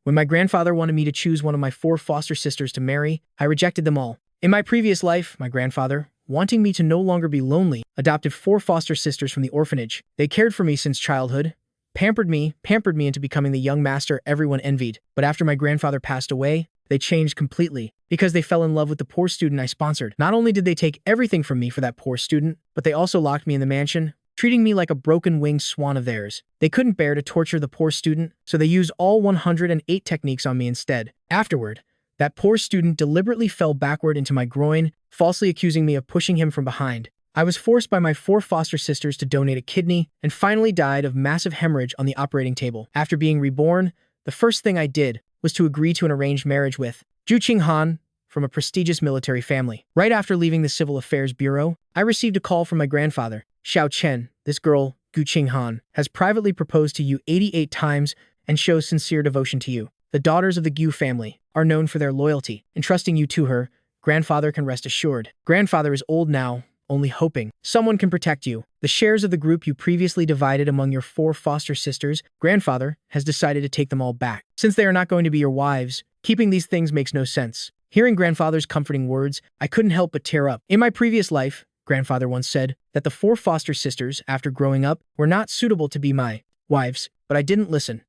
When my grandfather wanted me to choose one of my 4 foster sisters to marry, I rejected them all. In my previous life, my grandfather, wanting me to no longer be lonely, adopted 4 foster sisters from the orphanage. They cared for me since childhood, pampered me into becoming the young master everyone envied. But after my grandfather passed away, they changed completely because they fell in love with the poor student I sponsored. Not only did they take everything from me for that poor student, but they also locked me in the mansion, treating me like a broken-winged swan of theirs. They couldn't bear to torture the poor student, so they used all 108 techniques on me instead. Afterward, that poor student deliberately fell backward into my groin, falsely accusing me of pushing him from behind. I was forced by my 4 foster sisters to donate a kidney and finally died of massive hemorrhage on the operating table. After being reborn, the first thing I did was to agree to an arranged marriage with Ju Qinghan from a prestigious military family. Right after leaving the Civil Affairs Bureau, I received a call from my grandfather. Xiao Chen, this girl, Gu Qinghan, has privately proposed to you 88 times and shows sincere devotion to you. The daughters of the Gu family are known for their loyalty. Entrusting you to her, grandfather can rest assured. Grandfather is old now, only hoping someone can protect you. The shares of the group you previously divided among your 4 foster sisters, grandfather has decided to take them all back. Since they are not going to be your wives, keeping these things makes no sense. Hearing grandfather's comforting words, I couldn't help but tear up. In my previous life, grandfather once said that the 4 foster sisters, after growing up, were not suitable to be my wives, but I didn't listen.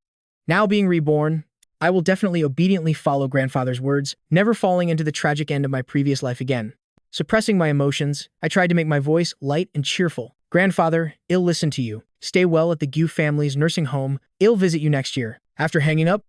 Now being reborn, I will definitely obediently follow grandfather's words, never falling into the tragic end of my previous life again. Suppressing my emotions, I tried to make my voice light and cheerful. Grandfather, I'll listen to you. Stay well at the Gu family's nursing home. I'll visit you next year. After hanging up,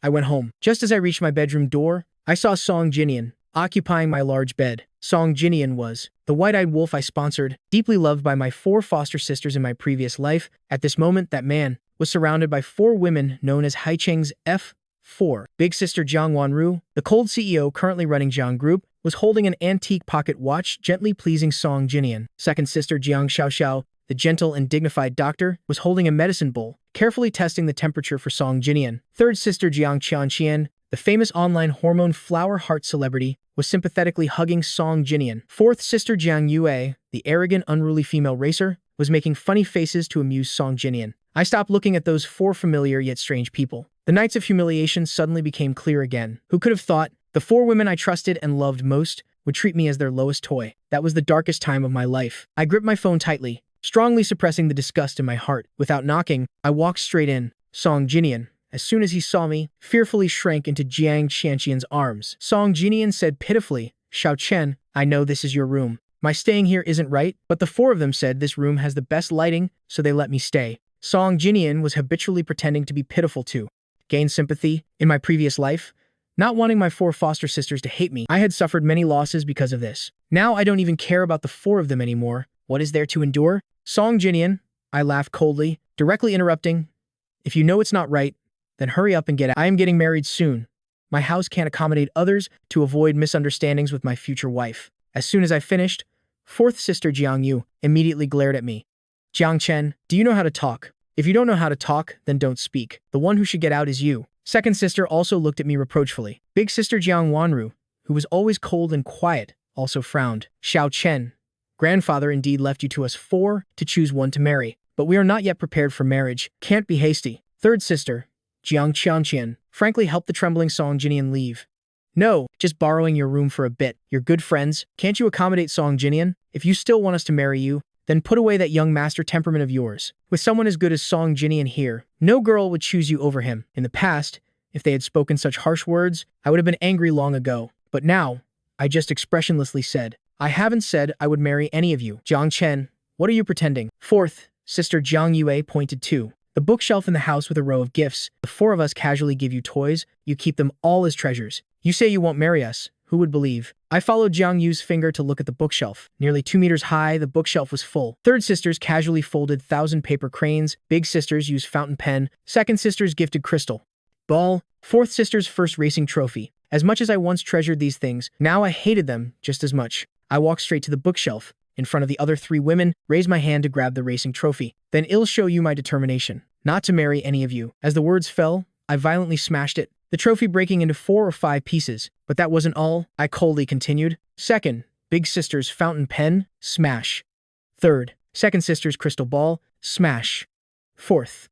I went home. Just as I reached my bedroom door, I saw Song Jinian occupying my large bed. Song Jinian was the white-eyed wolf I sponsored, deeply loved by my 4 foster sisters in my previous life. At this moment, that man was surrounded by 4 women known as Haicheng's F4. Big sister Jiang Wanru, the cold CEO currently running Jiang Group, was holding an antique pocket watch, gently pleasing Song Jinian. Second sister Jiang Xiaoxiao, the gentle and dignified doctor, was holding a medicine bowl, carefully testing the temperature for Song Jinian. Third sister Jiang Qianqian, the famous online hormone flower heart celebrity, was sympathetically hugging Song Jinian. Fourth sister Jiang Yue, the arrogant, unruly female racer, was making funny faces to amuse Song Jinian. I stopped looking at those 4 familiar yet strange people. The nights of humiliation suddenly became clear again. Who could have thought the 4 women I trusted and loved most would treat me as their lowest toy? That was the darkest time of my life. I gripped my phone tightly, strongly suppressing the disgust in my heart. Without knocking, I walked straight in. Song Jinian, as soon as he saw me, fearfully shrank into Jiang Qianqian's arms. Song Jinian said pitifully, Xiao Chen, I know this is your room. My staying here isn't right, but the 4 of them said this room has the best lighting, so they let me stay. Song Jinian was habitually pretending to be pitiful to gain sympathy. In my previous life, not wanting my 4 foster sisters to hate me, I had suffered many losses because of this. Now I don't even care about the 4 of them anymore. What is there to endure? Song Jinian, I laughed coldly, directly interrupting. If you know it's not right, then hurry up and get out. I am getting married soon. My house can't accommodate others to avoid misunderstandings with my future wife. As soon as I finished, 4th sister Jiang Yu immediately glared at me. Jiang Chen, do you know how to talk? If you don't know how to talk, then don't speak. The one who should get out is you. Second sister also looked at me reproachfully. Big sister Jiang Wanru, who was always cold and quiet, also frowned. Xiao Chen, grandfather indeed left you to us 4 to choose one to marry, but we are not yet prepared for marriage. Can't be hasty. Third sister, Jiang Qianqian, frankly helped the trembling Song Jinian leave. No, just borrowing your room for a bit. You're good friends. Can't you accommodate Song Jinian? If you still want us to marry you, then put away that young master temperament of yours. With someone as good as Song Jinian here, no girl would choose you over him. In the past, if they had spoken such harsh words, I would have been angry long ago. But now, I just expressionlessly said, I haven't said I would marry any of you. Jiang Chen, what are you pretending? Fourth, sister Jiang Yue pointed to the bookshelf in the house with a row of gifts. The 4 of us casually give you toys. You keep them all as treasures. You say you won't marry us. Who would believe? I followed Jiang Yu's finger to look at the bookshelf. Nearly 2 meters high, the bookshelf was full. Third sisters casually folded 1,000 paper cranes. Big sisters used fountain pen. Second sisters gifted crystal ball. Fourth sister's first racing trophy. As much as I once treasured these things, now I hated them just as much. I walked straight to the bookshelf. In front of the other 3 women, raised my hand to grab the racing trophy. Then I'll show you my determination not to marry any of you. As the words fell, I violently smashed it, the trophy breaking into 4 or 5 pieces. But that wasn't all. I coldly continued. Second, big sister's fountain pen, smash. Third, second sister's crystal ball, smash. Fourth,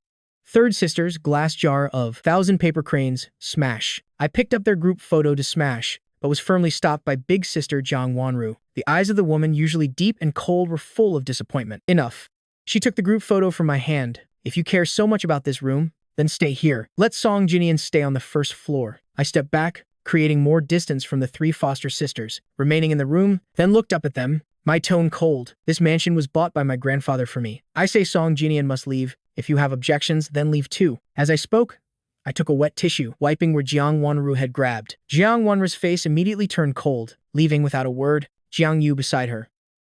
Third sister's glass jar of 1,000 paper cranes, smash. I picked up their group photo to smash, but was firmly stopped by big sister Jiang Wanru. The eyes of the woman, usually deep and cold, were full of disappointment. Enough. She took the group photo from my hand. If you care so much about this room, then stay here. Let Song Jinian stay on the first floor. I stepped back, creating more distance from the 3 foster sisters, remaining in the room, then looked up at them, my tone cold. This mansion was bought by my grandfather for me. I say Song Jinian must leave. If you have objections, then leave too. As I spoke, I took a wet tissue, wiping where Jiang Wanru had grabbed. Jiang Wanru's face immediately turned cold, leaving without a word, Jiang Yu beside her.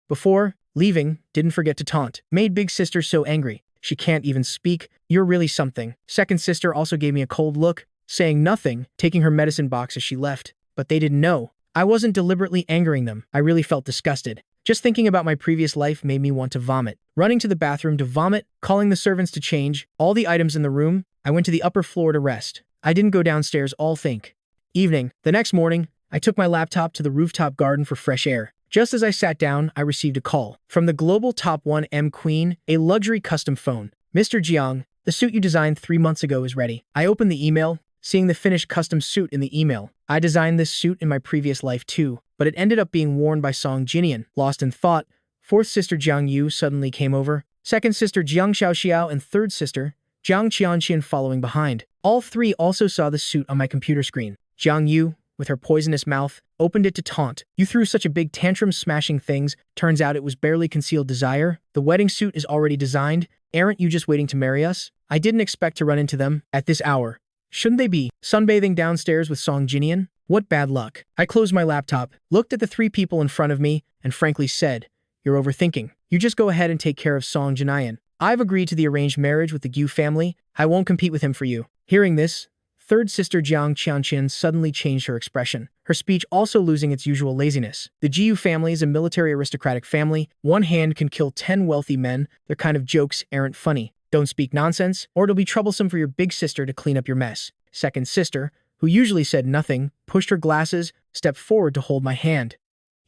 Before leaving, didn't forget to taunt. Made big sister so angry. She can't even speak. You're really something. Second sister also gave me a cold look, saying nothing, taking her medicine box as she left. But they didn't know. I wasn't deliberately angering them. I really felt disgusted. Just thinking about my previous life made me want to vomit. Running to the bathroom to vomit, calling the servants to change all the items in the room, I went to the upper floor to rest. I didn't go downstairs all think. Evening. The next morning, I took my laptop to the rooftop garden for fresh air. Just as I sat down, I received a call from the global top 1M queen, a luxury custom phone. Mr. Jiang, the suit you designed 3 months ago is ready. I opened the email, seeing the finished custom suit in the email. I designed this suit in my previous life too, but it ended up being worn by Song Jinian. Lost in thought, fourth sister Jiang Yu suddenly came over, second sister Jiang Xiaoxiao and third sister Jiang Qianqian following behind. All 3 also saw the suit on my computer screen. Jiang Yu, with her poisonous mouth, opened it to taunt. You threw such a big tantrum smashing things. Turns out it was barely concealed desire. The wedding suit is already designed. Aren't you just waiting to marry us? I didn't expect to run into them at this hour. Shouldn't they be sunbathing downstairs with Song Jinian? What bad luck. I closed my laptop, looked at the 3 people in front of me, and frankly said, "You're overthinking. You just go ahead and take care of Song Jinian. I've agreed to the arranged marriage with the Gu family. I won't compete with him for you." Hearing this, third sister Jiang Qianqian suddenly changed her expression, her speech also losing its usual laziness. The Jiu family is a military aristocratic family. One hand can kill 10 wealthy men. Their kind of jokes aren't funny. Don't speak nonsense, or it'll be troublesome for your big sister to clean up your mess. Second sister, who usually said nothing, pushed her glasses, stepped forward to hold my hand.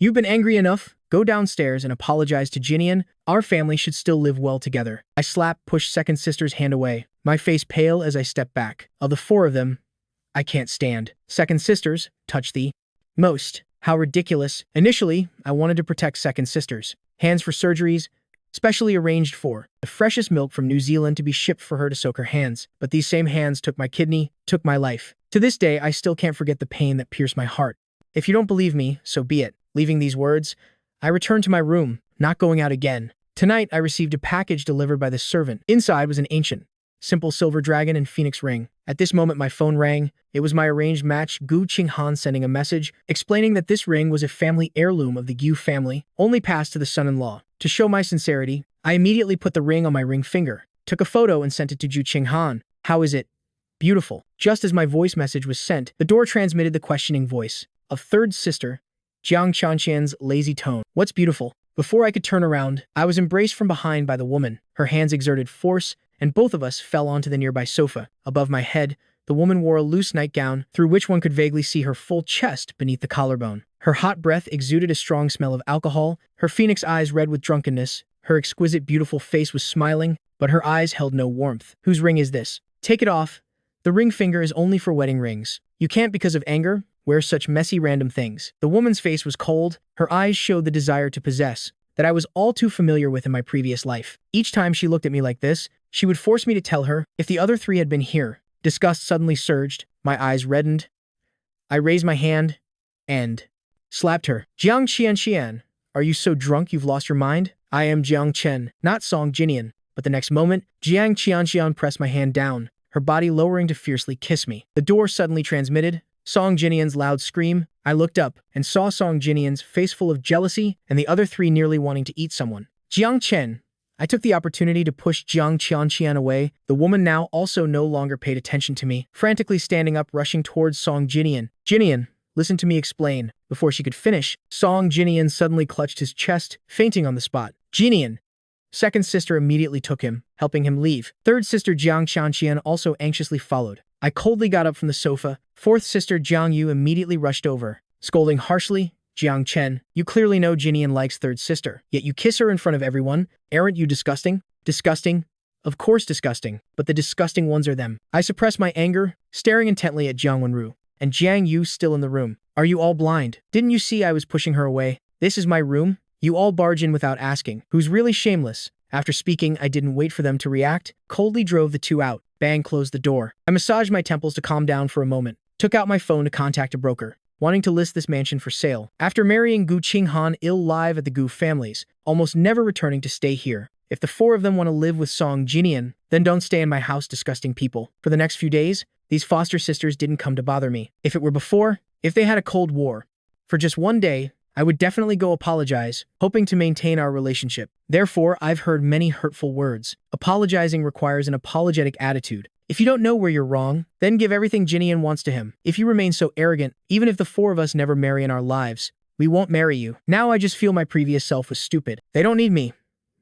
You've been angry enough. Go downstairs and apologize to Jinian. Our family should still live well together. I pushed second sister's hand away, my face pale as I stepped back. Of the 4 of them, I can't stand. Second sisters touch the most. How ridiculous. Initially, I wanted to protect second sisters. Hands for surgeries, specially arranged for the freshest milk from New Zealand to be shipped for her to soak her hands. But these same hands took my kidney, took my life. To this day, I still can't forget the pain that pierced my heart. If you don't believe me, so be it. Leaving these words, I returned to my room, not going out again. Tonight, I received a package delivered by the servant. Inside was an ancient, simple silver dragon and phoenix ring. At this moment, my phone rang. It was my arranged match, Gu Qinghan, sending a message, explaining that this ring was a family heirloom of the Gu family, only passed to the son-in-law. To show my sincerity, I immediately put the ring on my ring finger, took a photo and sent it to Gu Qinghan. How is it? Beautiful. Just as my voice message was sent, the door transmitted the questioning voice of third sister Jiang Qianqian's lazy tone. What's beautiful? Before I could turn around, I was embraced from behind by the woman. Her hands exerted force, and both of us fell onto the nearby sofa. Above my head, the woman wore a loose nightgown, through which one could vaguely see her full chest beneath the collarbone. Her hot breath exuded a strong smell of alcohol, her phoenix eyes red with drunkenness. Her exquisite, beautiful face was smiling, but her eyes held no warmth. Whose ring is this? Take it off. The ring finger is only for wedding rings. You can't, because of anger, wear such messy random things. The woman's face was cold. Her eyes showed the desire to possess that I was all too familiar with in my previous life. Each time she looked at me like this, she would force me to tell her if the other 3 had been here. Disgust suddenly surged. My eyes reddened. I raised my hand and slapped her. Jiang Qianqian, are you so drunk you've lost your mind? I am Jiang Chen, not Song Jinian. But the next moment, Jiang Qianqian pressed my hand down, her body lowering to fiercely kiss me. The door suddenly transmitted Song Jinian's loud scream. I looked up and saw Song Jinian's face full of jealousy and the other 3 nearly wanting to eat someone. Jiang Chen. I took the opportunity to push Jiang Qianqian away. The woman now also no longer paid attention to me, frantically standing up, rushing towards Song Jinian. Jinian, listen to me explain. Before she could finish, Song Jinian suddenly clutched his chest, fainting on the spot. Jinian. Second sister immediately took him, helping him leave. Third sister Jiang Qianqian also anxiously followed. I coldly got up from the sofa. Fourth sister Jiang Yu immediately rushed over, scolding harshly, Jiang Chen, you clearly know Jinian likes third sister, yet you kiss her in front of everyone. Aren't you disgusting? Disgusting? Of course disgusting, but the disgusting ones are them. I suppress my anger, staring intently at Jiang Wenru. And Jiang Yu still in the room. Are you all blind? Didn't you see I was pushing her away? This is my room? You all barge in without asking. Who's really shameless? After speaking, I didn't wait for them to react, coldly drove the two out. Bang closed the door. I massaged my temples to calm down for a moment. Took out my phone to contact a broker, wanting to list this mansion for sale. After marrying Gu Qinghan ill live at the Gu families, almost never returning to stay here. If the four of them want to live with Song Jinian, then don't stay in my house, disgusting people. For the next few days, these foster sisters didn't come to bother me. If it were before, if they had a cold war, for just one day, I would definitely go apologize, hoping to maintain our relationship. Therefore, I've heard many hurtful words. Apologizing requires an apologetic attitude. If you don't know where you're wrong, then give everything Jinian wants to him. If you remain so arrogant, even if the four of us never marry in our lives, we won't marry you. Now I just feel my previous self was stupid. They don't need me.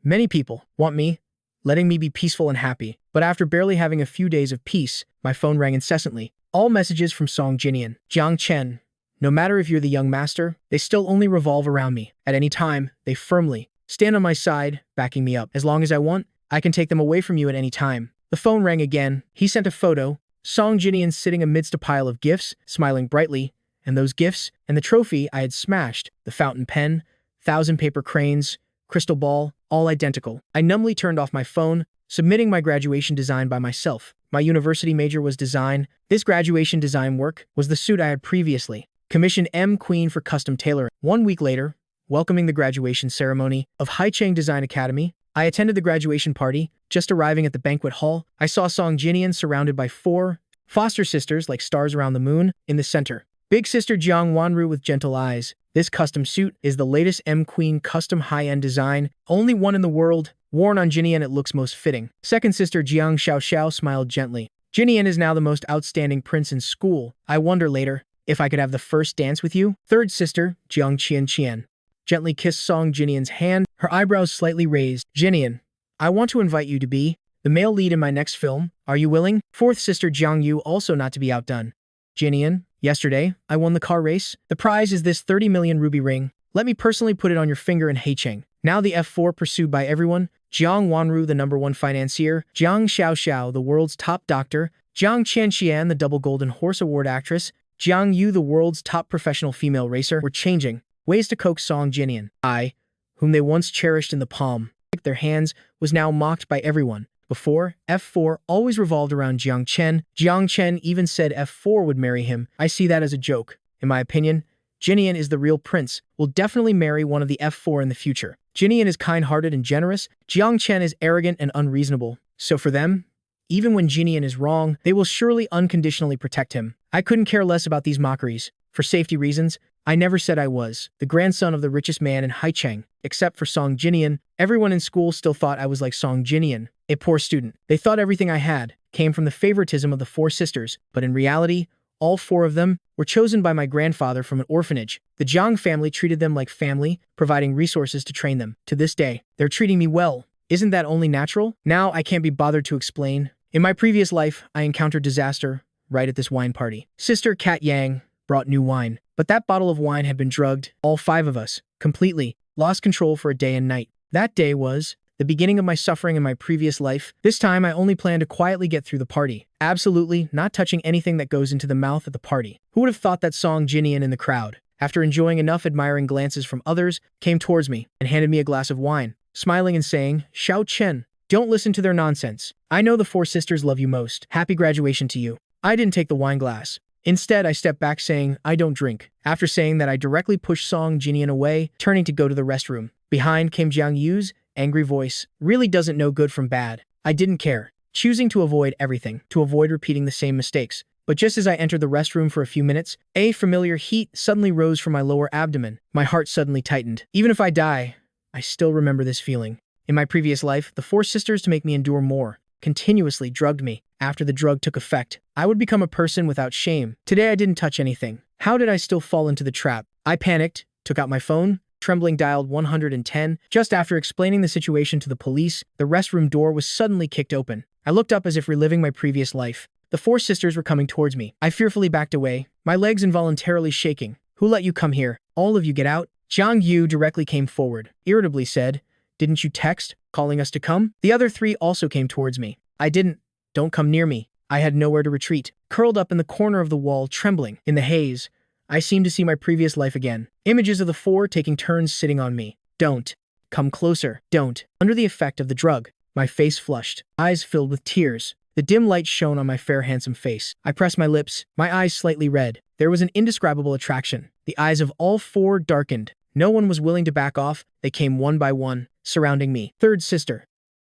Many people want me, letting me be peaceful and happy. But after barely having a few days of peace, my phone rang incessantly. All messages from Song Jinian. Jiang Chen. No matter if you're the young master, they still only revolve around me. At any time, they firmly stand on my side, backing me up. As long as I want, I can take them away from you at any time. The phone rang again. He sent a photo. Song Jinian sitting amidst a pile of gifts, smiling brightly. And those gifts, and the trophy I had smashed, the fountain pen, 1,000 paper cranes, crystal ball, all identical. I numbly turned off my phone, submitting my graduation design by myself. My university major was design. This graduation design work was the suit I had previously commissioned M. Queen for custom tailoring. 1 week later, welcoming the graduation ceremony of Haicheng Design Academy, I attended the graduation party. Just arriving at the banquet hall, I saw Song Jinian surrounded by 4 foster sisters like stars around the moon in the center. Big sister Jiang Wanru with gentle eyes. This custom suit is the latest M. Queen custom high-end design, only one in the world. Worn on Jinian, it looks most fitting. Second sister Jiang Xiaoxiao smiled gently. Jinian is now the most outstanding prince in school. I wonder later if I could have the first dance with you. Third sister Jiang Qian gently kissed Song Jinian's hand, her eyebrows slightly raised. Jinian, I want to invite you to be the male lead in my next film. Are you willing? Fourth sister Jiang Yu also not to be outdone. Jinian, yesterday, I won the car race. The prize is this 30 million ruby ring. Let me personally put it on your finger in Haicheng. Now the F4 pursued by everyone. Jiang Wanru, the #1 financier. Jiang Xiaoxiao, the world's top doctor. Jiang Qianxian, the double Golden Horse Award actress. Jiang Yu, the world's top professional female racer, were changing ways to coax Song Jinian. I, whom they once cherished in the palm of their hands, was now mocked by everyone. Before, F4 always revolved around Jiang Chen. Jiang Chen even said F4 would marry him. I see that as a joke. In my opinion, Jinian is the real prince, will definitely marry one of the F4 in the future. Jinian is kind-hearted and generous. Jiang Chen is arrogant and unreasonable. So for them, even when Jinian is wrong, they will surely unconditionally protect him. I couldn't care less about these mockeries. For safety reasons, I never said I was the grandson of the richest man in Haicheng. Except for Song Jinian, everyone in school still thought I was like Song Jinian, a poor student. They thought everything I had came from the favoritism of the 4 sisters, but in reality, all 4 of them were chosen by my grandfather from an orphanage. The Jiang family treated them like family, providing resources to train them. To this day, they're treating me well. Isn't that only natural? Now I can't be bothered to explain. In my previous life, I encountered disaster right at this wine party. Sister Cat Yang brought new wine, but that bottle of wine had been drugged. All 5 of us, completely, lost control for a day and night. That day was the beginning of my suffering in my previous life. This time I only planned to quietly get through the party. Absolutely not touching anything that goes into the mouth at the party. Who would have thought that Song Jinian in the crowd, after enjoying enough admiring glances from others, came towards me and handed me a glass of wine, smiling and saying, Xiao Chen, don't listen to their nonsense. I know the 4 sisters love you most. Happy graduation to you. I didn't take the wine glass. Instead, I stepped back saying, I don't drink. After saying that, I directly pushed Song Jinian away, turning to go to the restroom. Behind came Jiang Yu's angry voice. Really doesn't know good from bad. I didn't care, choosing to avoid everything, to avoid repeating the same mistakes. But just as I entered the restroom for a few minutes, a familiar heat suddenly rose from my lower abdomen. My heart suddenly tightened. Even if I die, I still remember this feeling. In my previous life, the 4 sisters, to make me endure more, continuously drugged me. After the drug took effect, I would become a person without shame. Today I didn't touch anything. How did I still fall into the trap? I panicked, took out my phone, trembling dialed 110. Just after explaining the situation to the police, the restroom door was suddenly kicked open. I looked up as if reliving my previous life. The 4 sisters were coming towards me. I fearfully backed away, my legs involuntarily shaking. Who let you come here? All of you get out. Jiang Yu directly came forward, irritably said, Didn't you text, calling us to come? The other three also came towards me. I didn't. Don't come near me. I had nowhere to retreat. Curled up in the corner of the wall, trembling. In the haze, I seemed to see my previous life again. Images of the four taking turns sitting on me. Don't. Come closer. Don't. Under the effect of the drug, my face flushed, eyes filled with tears. The dim light shone on my fair, handsome face. I pressed my lips, my eyes slightly red. There was an indescribable attraction. The eyes of all four darkened. No one was willing to back off. They came one by one, surrounding me. Third sister.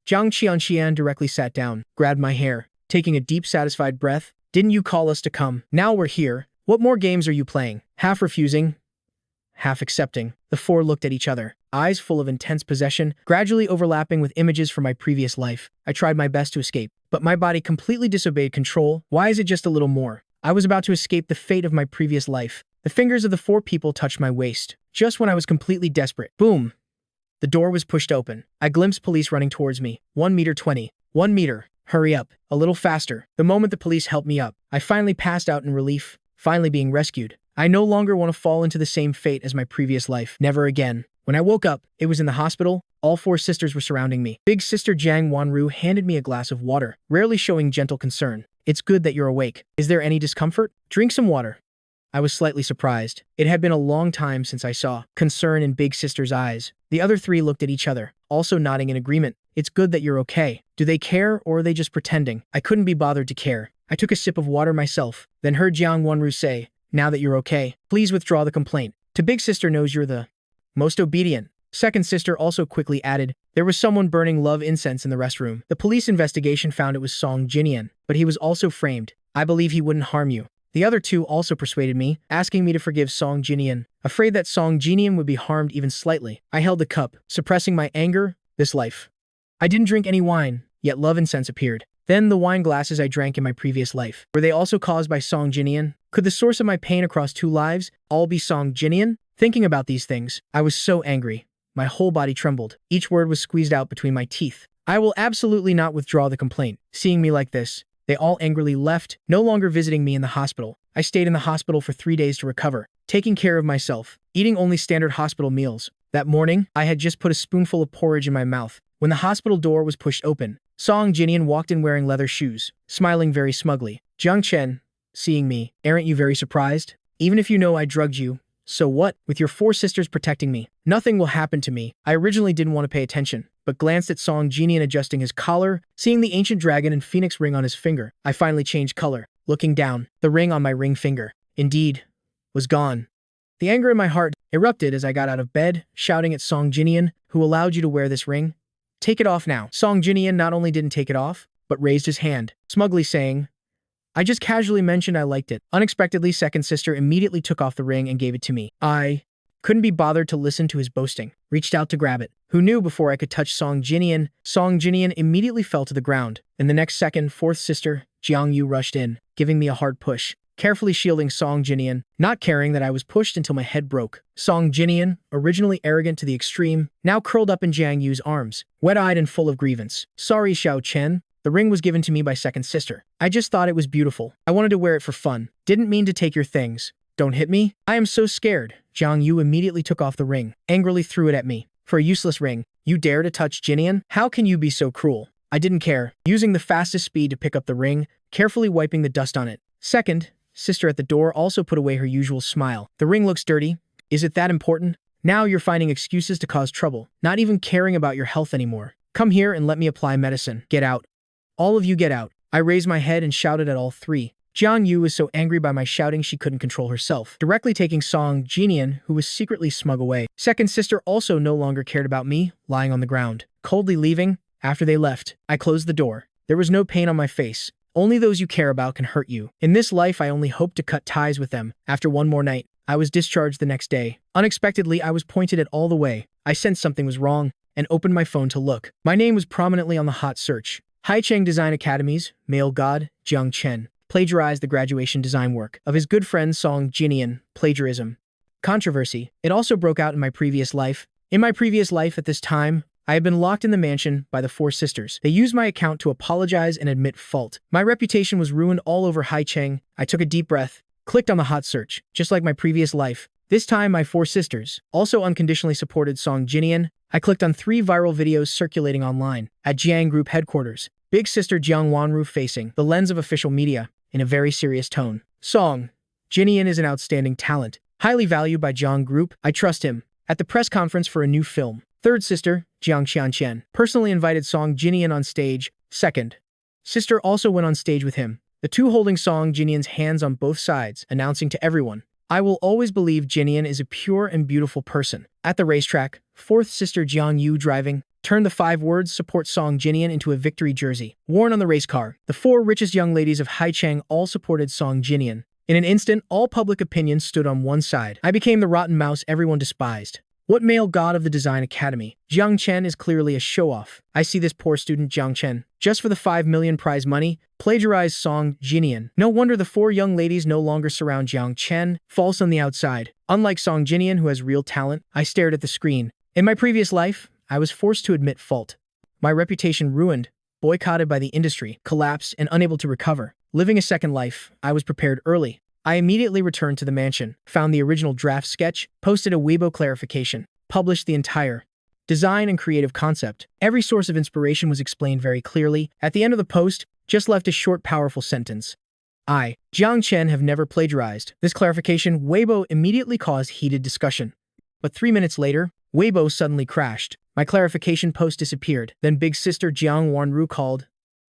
Jiang Qianxian directly sat down, grabbed my hair, taking a deep, satisfied breath. Didn't you call us to come? Now we're here. What more games are you playing? Half refusing, half accepting. The four looked at each other, eyes full of intense possession, gradually overlapping with images from my previous life. I tried my best to escape, but my body completely disobeyed control. Why is it just a little more? I was about to escape the fate of my previous life. The fingers of the four people touched my waist, just when I was completely desperate. Boom! The door was pushed open. I glimpsed police running towards me. 1.20 meters. 1 meter. Hurry up. A little faster. The moment the police helped me up, I finally passed out in relief, finally being rescued. I no longer want to fall into the same fate as my previous life. Never again. When I woke up, it was in the hospital. All four sisters were surrounding me. Big sister Jiang Wanru handed me a glass of water, rarely showing gentle concern. It's good that you're awake. Is there any discomfort? Drink some water. I was slightly surprised. It had been a long time since I saw concern in big sister's eyes. The other three looked at each other, also nodding in agreement. It's good that you're okay. Do they care, or are they just pretending? I couldn't be bothered to care. I took a sip of water myself, then heard Jiang Wanru say, now that you're okay, please withdraw the complaint. To big sister knows you're the most obedient. Second sister also quickly added, there was someone burning love incense in the restroom. The police investigation found it was Song Jinian, but he was also framed. I believe he wouldn't harm you. The other two also persuaded me, asking me to forgive Song Jinian, afraid that Song Jinian would be harmed even slightly. I held the cup, suppressing my anger. This life. I didn't drink any wine, yet love incense appeared. Then the wine glasses I drank in my previous life. Were they also caused by Song Jinian? Could the source of my pain across two lives all be Song Jinian? Thinking about these things, I was so angry. My whole body trembled. Each word was squeezed out between my teeth. I will absolutely not withdraw the complaint. Seeing me like this, they all angrily left, no longer visiting me in the hospital. I stayed in the hospital for 3 days to recover, taking care of myself, eating only standard hospital meals. That morning, I had just put a spoonful of porridge in my mouth when the hospital door was pushed open. Song Jinian walked in wearing leather shoes, smiling very smugly. Jiang Chen, seeing me, aren't you very surprised? Even if you know I drugged you, so what? With your four sisters protecting me, nothing will happen to me. I originally didn't want to pay attention, but glanced at Song Jinian adjusting his collar, seeing the ancient dragon and phoenix ring on his finger. I finally changed color. Looking down, the ring on my ring finger, indeed, was gone. The anger in my heart erupted as I got out of bed, shouting at Song Jinian, who allowed you to wear this ring? Take it off now. Song Jinian not only didn't take it off, but raised his hand, smugly saying, I just casually mentioned I liked it. Unexpectedly, second sister immediately took off the ring and gave it to me. I couldn't be bothered to listen to his boasting, reached out to grab it. Who knew before I could touch Song Jinian? Song Jinian immediately fell to the ground. In the next second, fourth sister, Jiang Yu rushed in, giving me a hard push, carefully shielding Song Jinian, not caring that I was pushed until my head broke. Song Jinian, originally arrogant to the extreme, now curled up in Jiang Yu's arms, wet-eyed and full of grievance. Sorry, Xiao Chen. The ring was given to me by second sister. I just thought it was beautiful. I wanted to wear it for fun. Didn't mean to take your things. Don't hit me. I am so scared. Jiang Yu immediately took off the ring, angrily threw it at me. For a useless ring, you dare to touch Jinian? How can you be so cruel? I didn't care, using the fastest speed to pick up the ring, carefully wiping the dust on it. Second, sister at the door also put away her usual smile. The ring looks dirty. Is it that important? Now you're finding excuses to cause trouble, not even caring about your health anymore. Come here and let me apply medicine. Get out. All of you get out. I raised my head and shouted at all three. Jiang Yu was so angry by my shouting she couldn't control herself, directly taking Song Jinian, who was secretly smug away. Second sister also no longer cared about me, lying on the ground, coldly leaving. After they left, I closed the door. There was no pain on my face. Only those you care about can hurt you. In this life, I only hope to cut ties with them. After one more night, I was discharged the next day. Unexpectedly, I was pointed at all the way. I sensed something was wrong and opened my phone to look. My name was prominently on the hot search. Haicheng Design Academy's male god, Jiang Chen, plagiarized the graduation design work of his good friend Song Jinian, plagiarism. Controversy. It also broke out in my previous life. In my previous life at this time, I had been locked in the mansion by the four sisters. They used my account to apologize and admit fault. My reputation was ruined all over Haicheng. I took a deep breath, clicked on the hot search, just like my previous life. This time, my four sisters also unconditionally supported Song Jinian. I clicked on 3 viral videos circulating online. At Jiang Group headquarters, big sister Jiang Wanru facing the lens of official media in a very serious tone. Song Jinian is an outstanding talent, highly valued by Jiang Group. I trust him. At the press conference for a new film, third sister, Jiang Qianqian, personally invited Song Jinian on stage. Second sister also went on stage with him, the two holding Song Jinian's hands on both sides, announcing to everyone, "I will always believe Jinian is a pure and beautiful person." At the racetrack, fourth sister Jiang Yu driving, turned the 5 words support Song Jinian into a victory jersey, worn on the race car. The 4 richest young ladies of Haicheng all supported Song Jinian. In an instant, all public opinion stood on one side. I became the rotten mouse everyone despised. What male god of the design academy? Jiang Chen is clearly a show-off. I see this poor student Jiang Chen, just for the 5 million prize money, plagiarized Song Jinian. No wonder the 4 young ladies no longer surround Jiang Chen, false on the outside. Unlike Song Jinian, who has real talent, I stared at the screen. In my previous life, I was forced to admit fault. My reputation ruined, boycotted by the industry, collapsed, and unable to recover. Living a second life, I was prepared early. I immediately returned to the mansion, found the original draft sketch, posted a Weibo clarification, published the entire design and creative concept. Every source of inspiration was explained very clearly. At the end of the post, just left a short, powerful sentence. I, Jiang Chen, have never plagiarized. This clarification Weibo immediately caused heated discussion. But 3 minutes later, Weibo suddenly crashed. My clarification post disappeared. Then big sister Jiang Wanru called,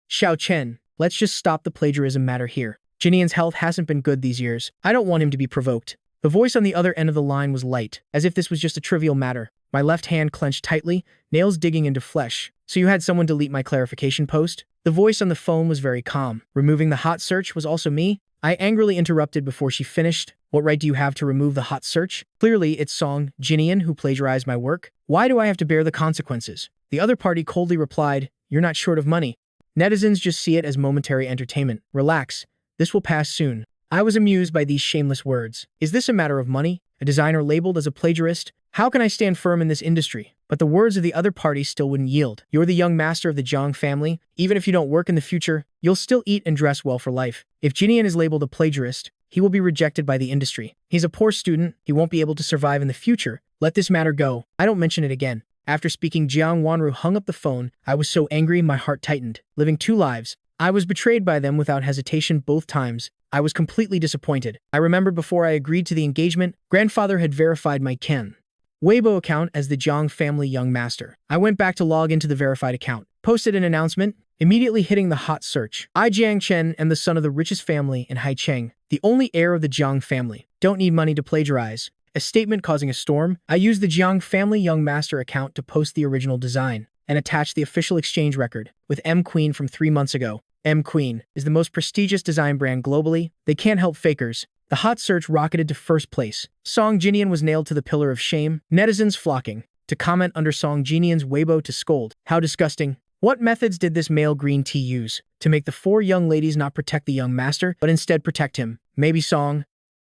"Xiao Chen, let's just stop the plagiarism matter here. Jinian's health hasn't been good these years. I don't want him to be provoked." The voice on the other end of the line was light, as if this was just a trivial matter. My left hand clenched tightly, nails digging into flesh. "So you had someone delete my clarification post?" The voice on the phone was very calm. "Removing the hot search was also me?" I angrily interrupted before she finished. "What right do you have to remove the hot search? Clearly, it's Song Jinian who plagiarized my work. Why do I have to bear the consequences?" The other party coldly replied, "You're not short of money. Netizens just see it as momentary entertainment. Relax. This will pass soon." I was amused by these shameless words. Is this a matter of money? A designer labeled as a plagiarist? How can I stand firm in this industry? But the words of the other party still wouldn't yield. You're the young master of the Jiang family. Even if you don't work in the future, you'll still eat and dress well for life. If Jinian is labeled a plagiarist, he will be rejected by the industry. He's a poor student. He won't be able to survive in the future. Let this matter go. I don't mention it again. After speaking, Jiang Wanru hung up the phone. I was so angry, my heart tightened. Living 2 lives. I was betrayed by them without hesitation both times. I was completely disappointed. I remembered before I agreed to the engagement, grandfather had verified my Ken Weibo account as the Jiang family young master. I went back to log into the verified account, posted an announcement, immediately hitting the hot search. I, Jiang Chen, am the son of the richest family in Haicheng, the only heir of the Jiang family. Don't need money to plagiarize. A statement causing a storm. I used the Jiang family young master account to post the original design and attach the official exchange record with M Queen from 3 months ago. M Queen is the most prestigious design brand globally. They can't help fakers. The hot search rocketed to first place. Song Jinian was nailed to the pillar of shame. Netizens flocking to comment under Song Jinian's Weibo to scold. How disgusting. What methods did this male green tea use to make the 4 young ladies not protect the young master, but instead protect him? Maybe Song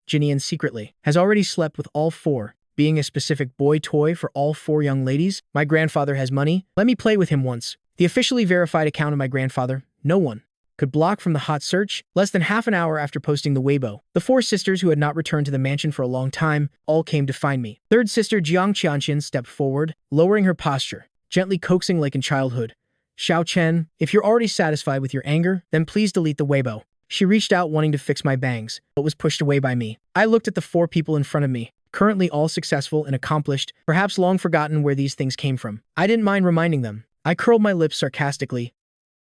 Jinian secretly has already slept with all 4, being a specific boy toy for all 4 young ladies. My grandfather has money. Let me play with him once. The officially verified account of my grandfather, no one could block from the hot search. Less than half an hour after posting the Weibo, the 4 sisters who had not returned to the mansion for a long time all came to find me. Third sister Jiang Qianqian stepped forward, lowering her posture, gently coaxing like in childhood. "Xiao Chen, if you're already satisfied with your anger, then please delete the Weibo." She reached out wanting to fix my bangs, but was pushed away by me. I looked at the 4 people in front of me, currently all successful and accomplished, perhaps long forgotten where these things came from. I didn't mind reminding them. I curled my lips sarcastically.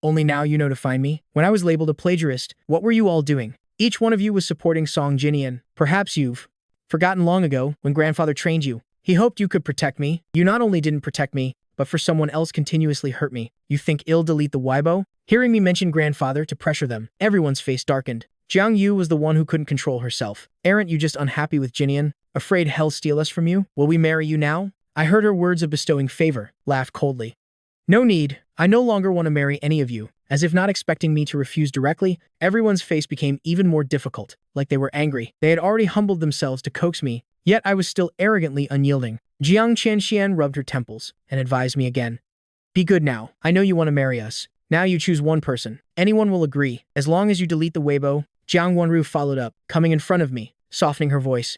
"Only now you know to find me? When I was labeled a plagiarist, what were you all doing? Each one of you was supporting Song Jinian. Perhaps you've forgotten long ago when grandfather trained you. He hoped you could protect me. You not only didn't protect me, but for someone else continuously hurt me. You think ill delete the Weibo?" Hearing me mention grandfather to pressure them, everyone's face darkened. Jiang Yu was the one who couldn't control herself. "Aren't you just unhappy with Jinian? Afraid hell steal us from you? Will we marry you now?" I heard her words of bestowing favor, laughed coldly. "No need. I no longer want to marry any of you." As if not expecting me to refuse directly, everyone's face became even more difficult, like they were angry. They had already humbled themselves to coax me, yet I was still arrogantly unyielding. Jiang Qianxian rubbed her temples and advised me again. "Be good now. I know you want to marry us. Now you choose one person. Anyone will agree, as long as you delete the Weibo." Jiang Wanru followed up, coming in front of me, softening her voice.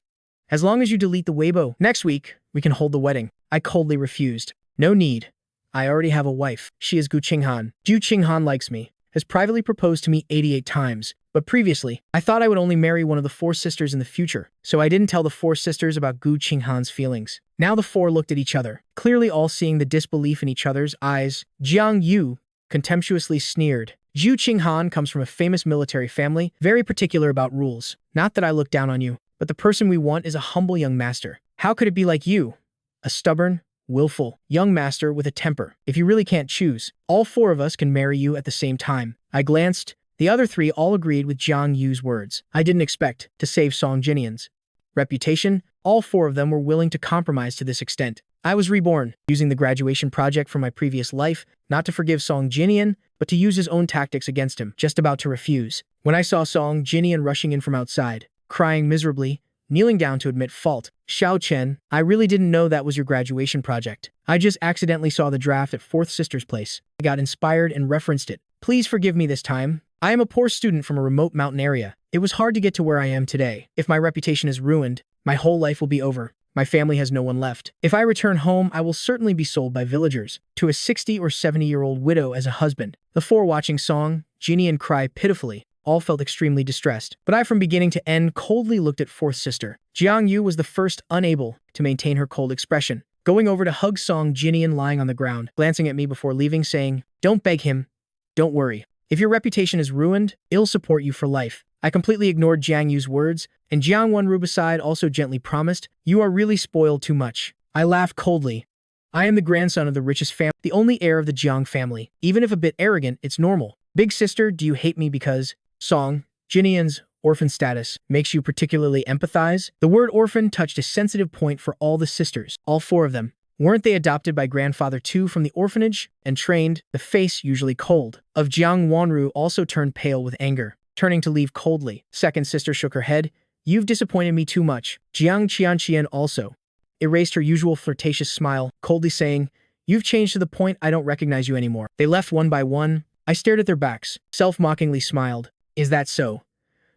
"As long as you delete the Weibo, next week, we can hold the wedding." I coldly refused. No need. I already have a wife. She is Gu Qinghan. Gu Qinghan likes me, has privately proposed to me 88 times. But previously, I thought I would only marry one of the four sisters in the future, so I didn't tell the four sisters about Gu Qinghan's feelings. Now the four looked at each other, clearly all seeing the disbelief in each other's eyes. Jiang Yu contemptuously sneered. Gu Qinghan comes from a famous military family, very particular about rules. Not that I look down on you, but the person we want is a humble young master. How could it be like you? A stubborn, willful, young master with a temper. If you really can't choose, all four of us can marry you at the same time. I glanced. The other three all agreed with Jiang Yu's words. I didn't expect to save Song Jinian's reputation. All four of them were willing to compromise to this extent. I was reborn, using the graduation project from my previous life, not to forgive Song Jinian, but to use his own tactics against him, just about to refuse. When I saw Song Jinian rushing in from outside, crying miserably, kneeling down to admit fault, Xiao Chen, I really didn't know that was your graduation project. I just accidentally saw the draft at Fourth Sister's place. I got inspired and referenced it. Please forgive me this time. I am a poor student from a remote mountain area. It was hard to get to where I am today. If my reputation is ruined, my whole life will be over. My family has no one left. If I return home, I will certainly be sold by villagers to a 60 or 70-year-old widow as a husband. The four watching Song Jinian cry pitifully all felt extremely distressed. But I from beginning to end coldly looked at Fourth Sister. Jiang Yu was the first unable to maintain her cold expression, going over to hug Song Jinian lying on the ground, glancing at me before leaving, saying, "Don't beg him. Don't worry. If your reputation is ruined, it'll support you for life." I completely ignored Jiang Yu's words, and Jiang Wenru beside also gently promised, "You are really spoiled too much." I laughed coldly. I am the grandson of the richest family, the only heir of the Jiang family. Even if a bit arrogant, it's normal. Big sister, do you hate me because Song Jinian's orphan status makes you particularly empathize? The word orphan touched a sensitive point for all the sisters, all four of them. Weren't they adopted by grandfather too from the orphanage and trained? The face, usually cold, of Jiang Wanru also turned pale with anger, turning to leave coldly. Second sister shook her head. "You've disappointed me too much." Jiang Qianqian also erased her usual flirtatious smile, coldly saying, "You've changed to the point I don't recognize you anymore." They left one by one. I stared at their backs, self-mockingly smiled. Is that so?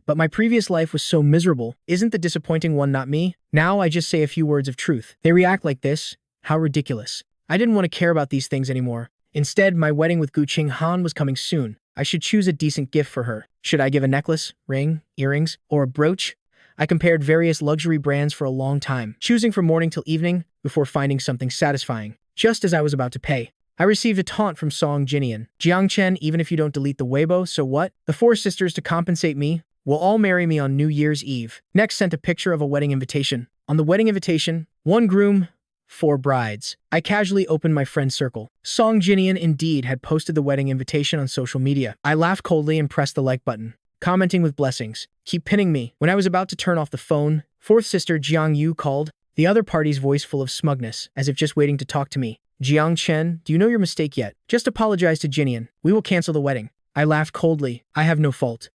But my previous life was so miserable. Isn't the disappointing one not me? Now I just say a few words of truth. They react like this? How ridiculous. I didn't want to care about these things anymore. Instead, my wedding with Gu Qinghan was coming soon. I should choose a decent gift for her. Should I give a necklace, ring, earrings, or a brooch? I compared various luxury brands for a long time, choosing from morning till evening before finding something satisfying. Just as I was about to pay, I received a taunt from Song Jinian. "Jiang Chen, even if you don't delete the Weibo, so what? The four sisters, to compensate me, will all marry me on New Year's Eve." Next sent a picture of a wedding invitation. On the wedding invitation, one groom, four brides. I casually opened my friend circle. Song Jinian indeed had posted the wedding invitation on social media. I laughed coldly and pressed the like button, commenting with blessings. "Keep pinning me." When I was about to turn off the phone, fourth sister Jiang Yu called, the other party's voice full of smugness, as if just waiting to talk to me. "Jiang Chen, do you know your mistake yet? Just apologize to Jinian. We will cancel the wedding." I laughed coldly. I have no fault.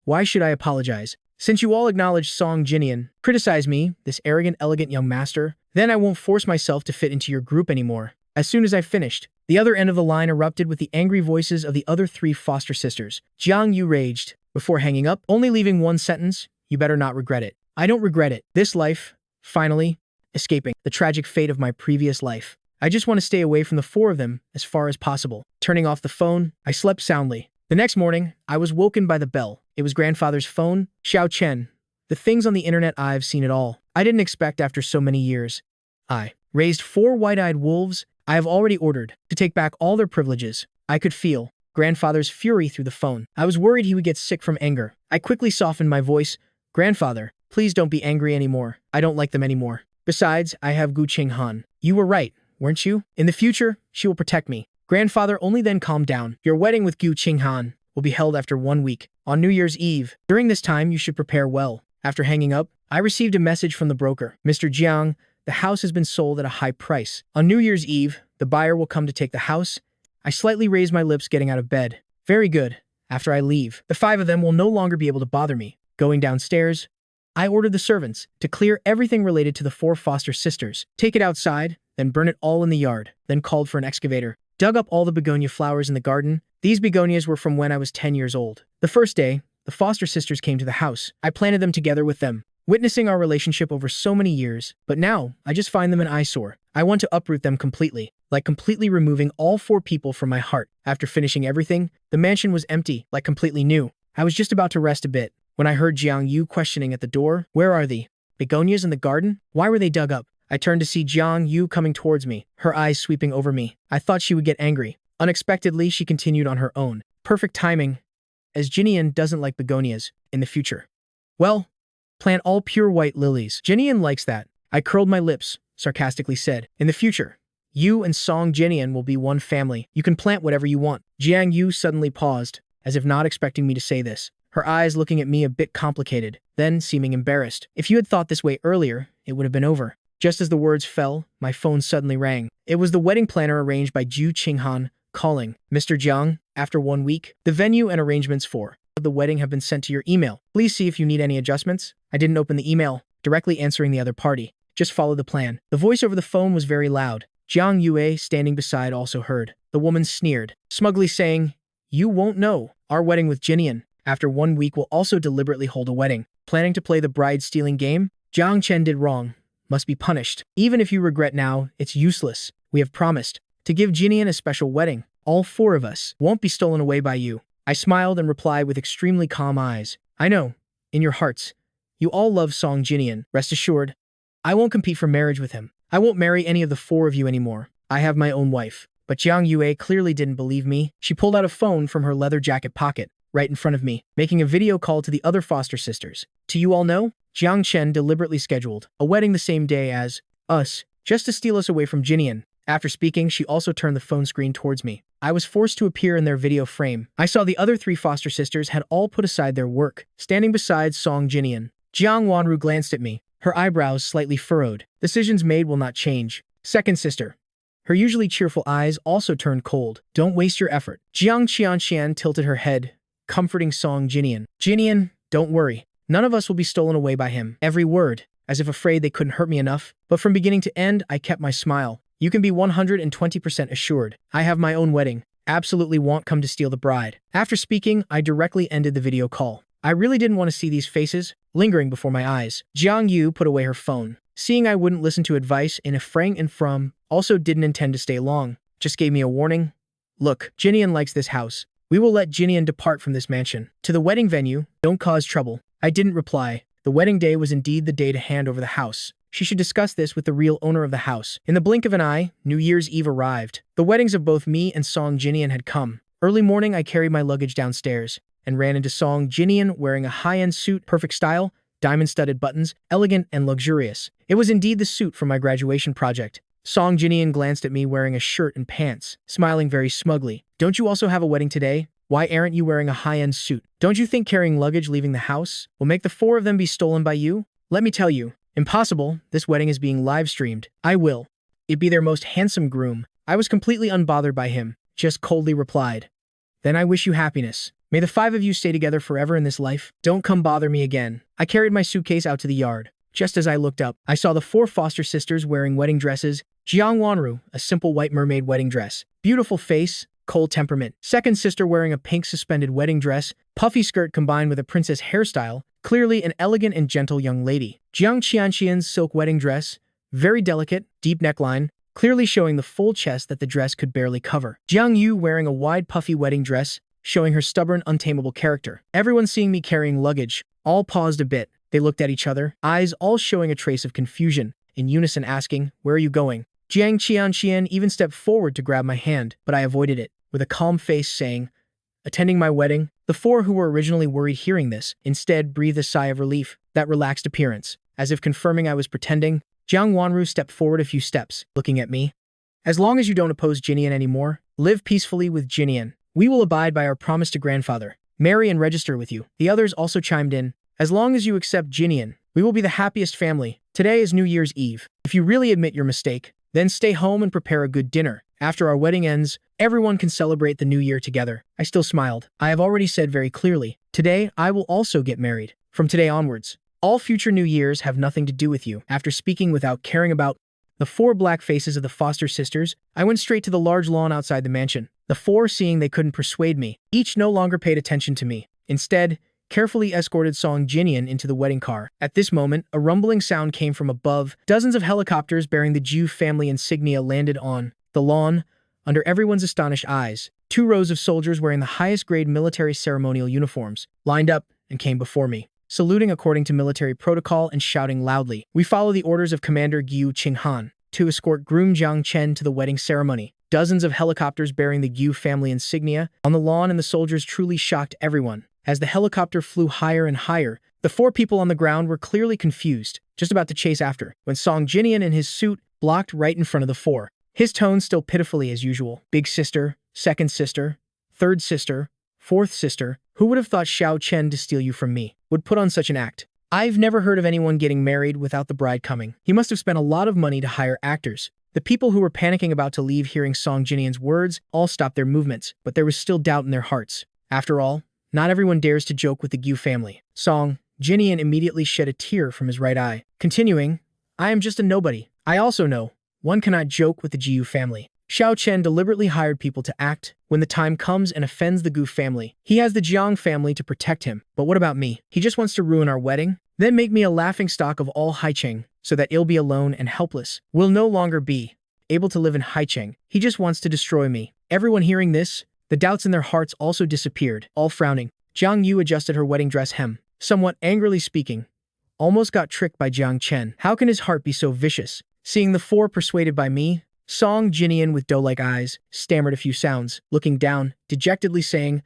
Why should I apologize? Since you all acknowledge Song Jinian, criticize me, this arrogant, elegant young master, then I won't force myself to fit into your group anymore. As soon as I finished, the other end of the line erupted with the angry voices of the other three foster sisters. Jiang Yu raged, before hanging up, only leaving one sentence, "You better not regret it." I don't regret it. This life, finally, escaping the tragic fate of my previous life. I just want to stay away from the four of them as far as possible. Turning off the phone, I slept soundly. The next morning, I was woken by the bell. It was grandfather's phone. "Xiao Chen, the things on the internet, I've seen it all. I didn't expect after so many years." I raised four wide-eyed wolves. I have already ordered to take back all their privileges. I could feel grandfather's fury through the phone. I was worried he would get sick from anger. I quickly softened my voice. "Grandfather, please don't be angry anymore. I don't like them anymore. Besides, I have Gu Qinghan. You were right, weren't you? In the future, she will protect me." Grandfather only then calmed down. "Your wedding with Gu Qinghan will be held after 1 week, on New Year's Eve. During this time, you should prepare well." After hanging up, I received a message from the broker. "Mr. Jiang, the house has been sold at a high price. On New Year's Eve, the buyer will come to take the house." I slightly raised my lips getting out of bed. "Very good. After I leave, the five of them will no longer be able to bother me." Going downstairs, I ordered the servants to clear everything related to the four foster sisters, take it outside, then burn it all in the yard, then called for an excavator, dug up all the begonia flowers in the garden. These begonias were from when I was 10 years old. The first day, the foster sisters came to the house. I planted them together with them, witnessing our relationship over so many years, but now I just find them an eyesore. I want to uproot them completely. like completely removing all four people from my heart. After finishing everything, the mansion was empty, like completely new. I was just about to rest a bit when I heard Jiang Yu questioning at the door. Where are the begonias in the garden? Why were they dug up? I turned to see Jiang Yu coming towards me, her eyes sweeping over me. I thought she would get angry. Unexpectedly, she continued on her own. Perfect timing, as Jinian doesn't like begonias in the future. Well, plant all pure white lilies. Jinian likes that. I curled my lips, sarcastically said. In the future, you and Song Jinian will be one family. You can plant whatever you want. Jiang Yu suddenly paused, as if not expecting me to say this, her eyes looking at me a bit complicated, then seeming embarrassed. If you had thought this way earlier, it would have been over. Just as the words fell, my phone suddenly rang. It was the wedding planner arranged by Ju Qinghan, calling. Mr. Jiang, after 1 week, the venue and arrangements for the wedding have been sent to your email. Please see if you need any adjustments. I didn't open the email, directly answering the other party. Just follow the plan. The voice over the phone was very loud. Jiang Yue, standing beside, also heard. The woman sneered, smugly saying, "You won't know. Our wedding with Jinian, after 1 week, will also deliberately hold a wedding. Planning to play the bride-stealing game? Jiang Chen did wrong. Must be punished. Even if you regret now, it's useless. We have promised to give Jinian a special wedding. All four of us won't be stolen away by you." I smiled and replied with extremely calm eyes. I know, in your hearts, you all love Song Jinian. Rest assured, I won't compete for marriage with him. I won't marry any of the four of you anymore. I have my own wife. But Jiang Yue clearly didn't believe me. She pulled out a phone from her leather jacket pocket, right in front of me, making a video call to the other foster sisters. To you all know, Jiang Chen deliberately scheduled a wedding the same day as us, just to steal us away from Jinian. After speaking, she also turned the phone screen towards me. I was forced to appear in their video frame. I saw the other 3 foster sisters had all put aside their work, standing beside Song Jinian. Jiang Wanru glanced at me, her eyebrows slightly furrowed. Decisions made will not change. Second sister. Her usually cheerful eyes also turned cold. Don't waste your effort. Jiang Qianxian tilted her head, comforting Song Jinian. Jinian, don't worry. None of us will be stolen away by him. Every word, as if afraid they couldn't hurt me enough. But from beginning to end, I kept my smile. You can be 120% assured. I have my own wedding. Absolutely won't come to steal the bride. After speaking, I directly ended the video call. I really didn't want to see these faces lingering before my eyes. Jiang Yu put away her phone. Seeing I wouldn't listen to advice in a frank and from, also didn't intend to stay long. Just gave me a warning. Look, Jinian likes this house. We will let Jinian depart from this mansion. To the wedding venue, don't cause trouble. I didn't reply. The wedding day was indeed the day to hand over the house. She should discuss this with the real owner of the house. In the blink of an eye, New Year's Eve arrived. The weddings of both me and Song Jinian had come. Early morning, I carried my luggage downstairs and ran into Song Jinian wearing a high-end suit, perfect style, diamond-studded buttons, elegant and luxurious. It was indeed the suit from my graduation project. Song Jinian glanced at me wearing a shirt and pants, smiling very smugly. Don't you also have a wedding today? Why aren't you wearing a high-end suit? Don't you think carrying luggage leaving the house will make the 4 of them be stolen by you? Let me tell you, impossible. This wedding is being live-streamed. I will. It'd be their most handsome groom. I was completely unbothered by him, just coldly replied. Then I wish you happiness. May the 5 of you stay together forever in this life. Don't come bother me again. I carried my suitcase out to the yard. Just as I looked up, I saw the 4 foster sisters wearing wedding dresses. Jiang Wanru, a simple white mermaid wedding dress. Beautiful face, cold temperament. Second sister wearing a pink suspended wedding dress, puffy skirt combined with a princess hairstyle. Clearly an elegant and gentle young lady. Jiang Qianxian's silk wedding dress, very delicate, deep neckline, clearly showing the full chest that the dress could barely cover. Jiang Yu wearing a wide puffy wedding dress, showing her stubborn, untamable character. Everyone seeing me carrying luggage, all paused a bit. They looked at each other, eyes all showing a trace of confusion, in unison asking, "Where are you going?" Jiang Qianxian even stepped forward to grab my hand, but I avoided it, with a calm face saying, "Attending my wedding." The 4 who were originally worried hearing this, instead breathed a sigh of relief. That relaxed appearance, as if confirming I was pretending. Jiang Wanru stepped forward a few steps, looking at me. "As long as you don't oppose Jinian anymore, live peacefully with Jinian. We will abide by our promise to grandfather. Marry and register with you." The others also chimed in. "As long as you accept Jinian, we will be the happiest family. Today is New Year's Eve. If you really admit your mistake, then stay home and prepare a good dinner. After our wedding ends, everyone can celebrate the new year together." I still smiled. I have already said very clearly, today I will also get married. From today onwards, all future New Years have nothing to do with you. After speaking without caring about the 4 black faces of the foster sisters, I went straight to the large lawn outside the mansion. The 4, seeing they couldn't persuade me, each no longer paid attention to me. Instead, carefully escorted Song Jinian into the wedding car. At this moment, a rumbling sound came from above. Dozens of helicopters bearing the Ju family insignia landed on the The lawn, under everyone's astonished eyes, 2 rows of soldiers wearing the highest-grade military ceremonial uniforms lined up and came before me, saluting according to military protocol and shouting loudly. We follow the orders of Commander Gyu Qinghan to escort groom Jiang Chen to the wedding ceremony. Dozens of helicopters bearing the Gyu family insignia on the lawn, and the soldiers truly shocked everyone. As the helicopter flew higher and higher, the 4 people on the ground were clearly confused, just about to chase after, when Song Jinian in his suit blocked right in front of the 4. His tone still pitifully as usual. Big sister, second sister, third sister, fourth sister. Who would have thought Xiao Chen to steal you from me would put on such an act? I've never heard of anyone getting married without the bride coming. He must have spent a lot of money to hire actors. The people who were panicking about to leave hearing Song Jinian's words all stopped their movements, but there was still doubt in their hearts. After all, not everyone dares to joke with the Gyu family. Song Jinian immediately shed a tear from his right eye. Continuing, I am just a nobody. I also know one cannot joke with the Gyu family. Xiao Chen deliberately hired people to act when the time comes and offends the Gu family. He has the Jiang family to protect him. But what about me? He just wants to ruin our wedding? Then make me a laughingstock of all Haicheng, so that I'll be alone and helpless. Will no longer be able to live in Haicheng. He just wants to destroy me. Everyone hearing this, the doubts in their hearts also disappeared, all frowning. Jiang Yu adjusted her wedding dress hem, somewhat angrily speaking. Almost got tricked by Jiang Chen. How can his heart be so vicious? Seeing the 4 persuaded by me, Song Jinian with doe-like eyes stammered a few sounds, looking down, dejectedly saying,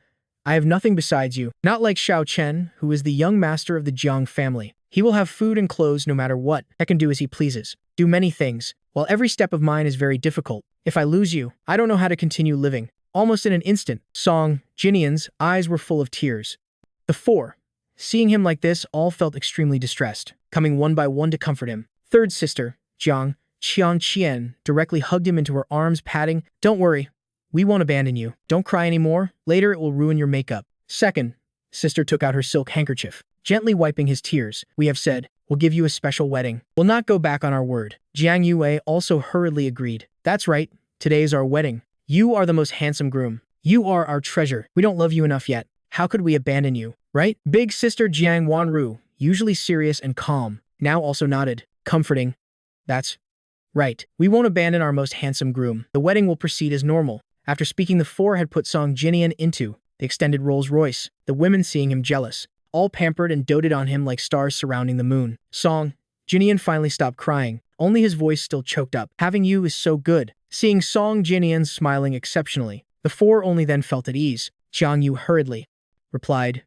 I have nothing besides you. Not like Xiao Chen, who is the young master of the Jiang family. He will have food and clothes no matter what. I can do as he pleases. Do many things, while every step of mine is very difficult. If I lose you, I don't know how to continue living. Almost in an instant, Song Jinian's eyes were full of tears. The 4, seeing him like this, all felt extremely distressed, coming one by one to comfort him. Third sister, Jiang Qian, directly hugged him into her arms, patting, Don't worry, we won't abandon you. Don't cry anymore. Later it will ruin your makeup. Second sister took out her silk handkerchief, gently wiping his tears. We have said, we'll give you a special wedding. We'll not go back on our word. Jiang Yue also hurriedly agreed. That's right, today is our wedding. You are the most handsome groom. You are our treasure. We don't love you enough yet. How could we abandon you, right? Big sister Jiang Wanru, usually serious and calm, now also nodded, comforting. That's right. We won't abandon our most handsome groom. The wedding will proceed as normal. After speaking, the 4 had put Song Jinian into the extended Rolls-Royce, the women seeing him jealous, all pampered and doted on him like stars surrounding the moon. Song Jinian finally stopped crying, only his voice still choked up. Having you is so good. Seeing Song Jinian smiling exceptionally, the 4 only then felt at ease. Jiang Yu hurriedly replied,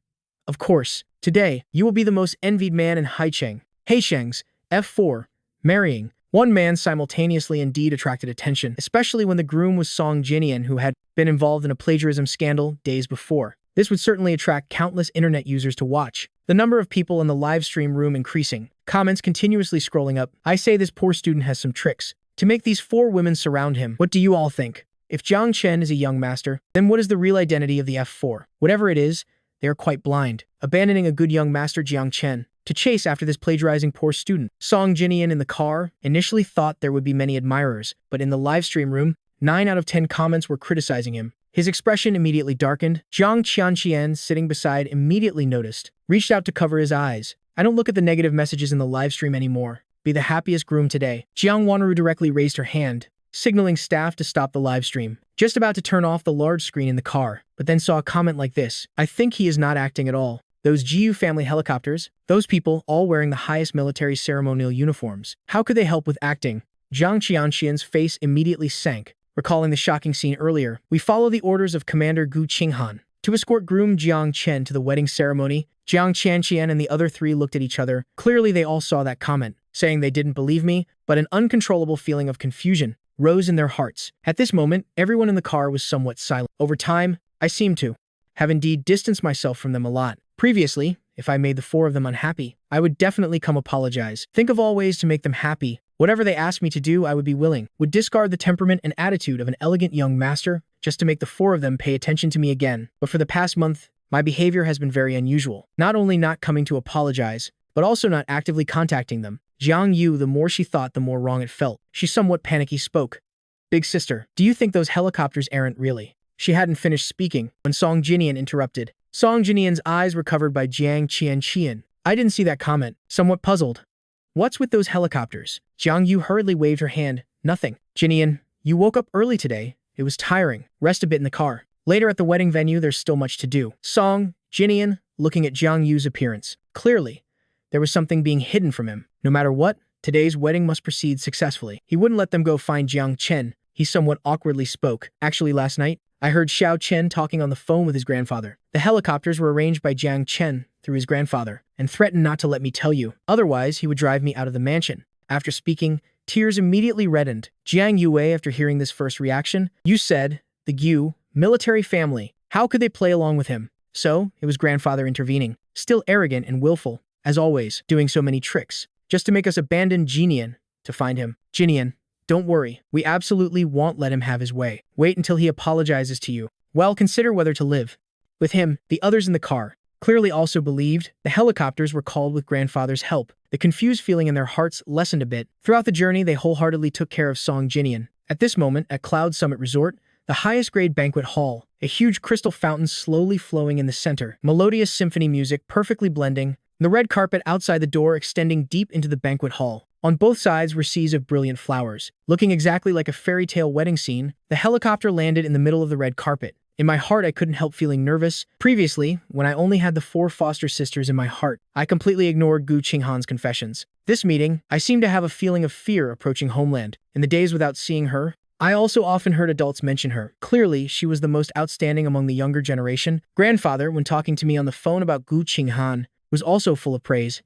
Of course, today you will be the most envied man in Haicheng. Haicheng's F4, marrying one man simultaneously indeed attracted attention, especially when the groom was Song Jinian, who had been involved in a plagiarism scandal days before. This would certainly attract countless internet users to watch. The number of people in the live stream room increasing, comments continuously scrolling up. I say this poor student has some tricks to make these 4 women surround him. What do you all think? If Jiang Chen is a young master, then what is the real identity of the F4? Whatever it is, they are quite blind, abandoning a good young master Jiang Chen to chase after this plagiarizing poor student. Song Jinian in the car initially thought there would be many admirers, but in the live stream room, 9 out of 10 comments were criticizing him. His expression immediately darkened. Jiang Qian, sitting beside, immediately noticed, reached out to cover his eyes. I don't look at the negative messages in the live stream anymore. Be the happiest groom today. Jiang Wanru directly raised her hand, signaling staff to stop the live stream. Just about to turn off the large screen in the car, but then saw a comment like this. I think he is not acting at all. Those GU family helicopters, those people all wearing the highest military ceremonial uniforms. How could they help with acting? Jiang Qian's face immediately sank, recalling the shocking scene earlier. We follow the orders of Commander Gu Qinghan to escort groom Jiang Chen to the wedding ceremony. Jiang Qian and the other 3 looked at each other. Clearly they all saw that comment, saying they didn't believe me, but an uncontrollable feeling of confusion rose in their hearts. At this moment, everyone in the car was somewhat silent. Over time, I seemed to have indeed distanced myself from them a lot. Previously, if I made the 4 of them unhappy, I would definitely come apologize. Think of all ways to make them happy. Whatever they asked me to do, I would be willing. Would discard the temperament and attitude of an elegant young master just to make the 4 of them pay attention to me again. But for the past month, my behavior has been very unusual. Not only not coming to apologize, but also not actively contacting them. Jiang Yu, the more she thought, the more wrong it felt. She somewhat panicky spoke. Big sister, do you think those helicopters aren't really? She hadn't finished speaking when Song Jinian interrupted. Song Jinian's eyes were covered by Jiang Qian. I didn't see that comment. Somewhat puzzled. What's with those helicopters? Jiang Yu hurriedly waved her hand. Nothing. Jinian, You woke up early today. It was tiring. Rest a bit in the car. Later at the wedding venue, there's still much to do. Song, Jinian, looking at Jiang Yu's appearance. Clearly, there was something being hidden from him. No matter what, today's wedding must proceed successfully. He wouldn't let them go find Jiang Chen. He somewhat awkwardly spoke. Actually, last night, I heard Xiao Chen talking on the phone with his grandfather. The helicopters were arranged by Jiang Chen through his grandfather and threatened not to let me tell you. Otherwise, he would drive me out of the mansion. After speaking, tears immediately reddened. Jiang Yue, after hearing this first reaction, you said, the Gu, military family. How could they play along with him? So, it was grandfather intervening, still arrogant and willful, as always, doing so many tricks, just to make us abandon Jinian to find him. Jinian, don't worry, we absolutely won't let him have his way. Wait until he apologizes to you. Well, consider whether to live. With him, the others in the car clearly also believed the helicopters were called with grandfather's help. The confused feeling in their hearts lessened a bit. Throughout the journey, they wholeheartedly took care of Song Jinian. At this moment, at Cloud Summit Resort, the highest-grade banquet hall, a huge crystal fountain slowly flowing in the center, melodious symphony music perfectly blending, the red carpet outside the door extending deep into the banquet hall. On both sides were seas of brilliant flowers. Looking exactly like a fairy tale wedding scene, the helicopter landed in the middle of the red carpet. In my heart, I couldn't help feeling nervous. Previously, when I only had the 4 foster sisters in my heart, I completely ignored Gu Qinghan's confessions. This meeting, I seemed to have a feeling of fear approaching homeland. In the days without seeing her, I also often heard adults mention her. Clearly, she was the most outstanding among the younger generation. Grandfather, when talking to me on the phone about Gu Qinghan, was also full of praise.